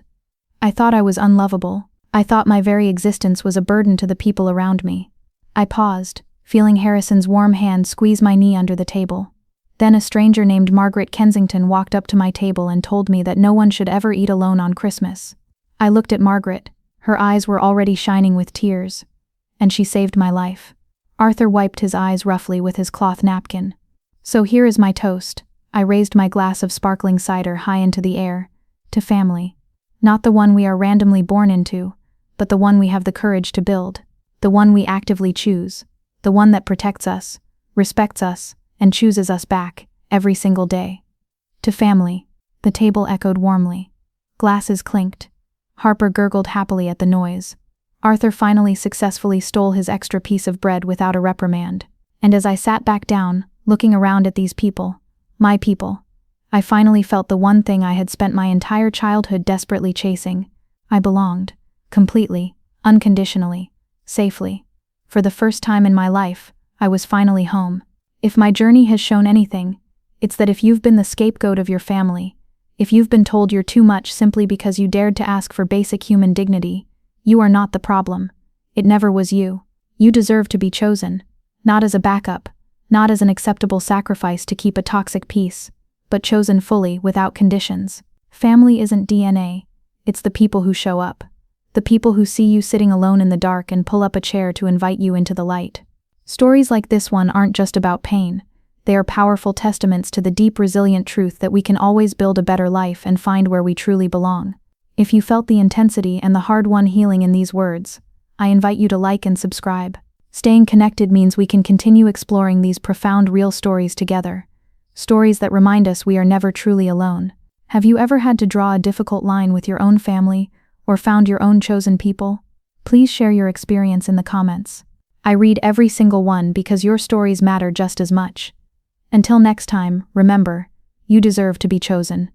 I thought I was unlovable. I thought my very existence was a burden to the people around me. I paused, feeling Harrison's warm hand squeeze my knee under the table. Then a stranger named Margaret Kensington walked up to my table and told me that no one should ever eat alone on Christmas. I looked at Margaret. Her eyes were already shining with tears, and she saved my life. Arthur wiped his eyes roughly with his cloth napkin. "So here is my toast." I raised my glass of sparkling cider high into the air. "To family. Not the one we are randomly born into, but the one we have the courage to build. The one we actively choose. The one that protects us, respects us, and chooses us back, every single day. To family." The table echoed warmly. Glasses clinked. Harper gurgled happily at the noise. Arthur finally successfully stole his extra piece of bread without a reprimand. And as I sat back down, looking around at these people, my people, I finally felt the one thing I had spent my entire childhood desperately chasing. I belonged. Completely, unconditionally, safely. For the first time in my life, I was finally home. If my journey has shown anything, it's that if you've been the scapegoat of your family, if you've been told you're too much simply because you dared to ask for basic human dignity, you are not the problem. It never was you. You deserve to be chosen, not as a backup, not as an acceptable sacrifice to keep a toxic peace, but chosen fully without conditions. Family isn't DNA, it's the people who show up. The people who see you sitting alone in the dark and pull up a chair to invite you into the light. Stories like this one aren't just about pain. They are powerful testaments to the deep, resilient truth that we can always build a better life and find where we truly belong. If you felt the intensity and the hard-won healing in these words, I invite you to like and subscribe. Staying connected means we can continue exploring these profound real stories together. Stories that remind us we are never truly alone. Have you ever had to draw a difficult line with your own family, or found your own chosen people? Please share your experience in the comments. I read every single one because your stories matter just as much. Until next time, remember, you deserve to be chosen.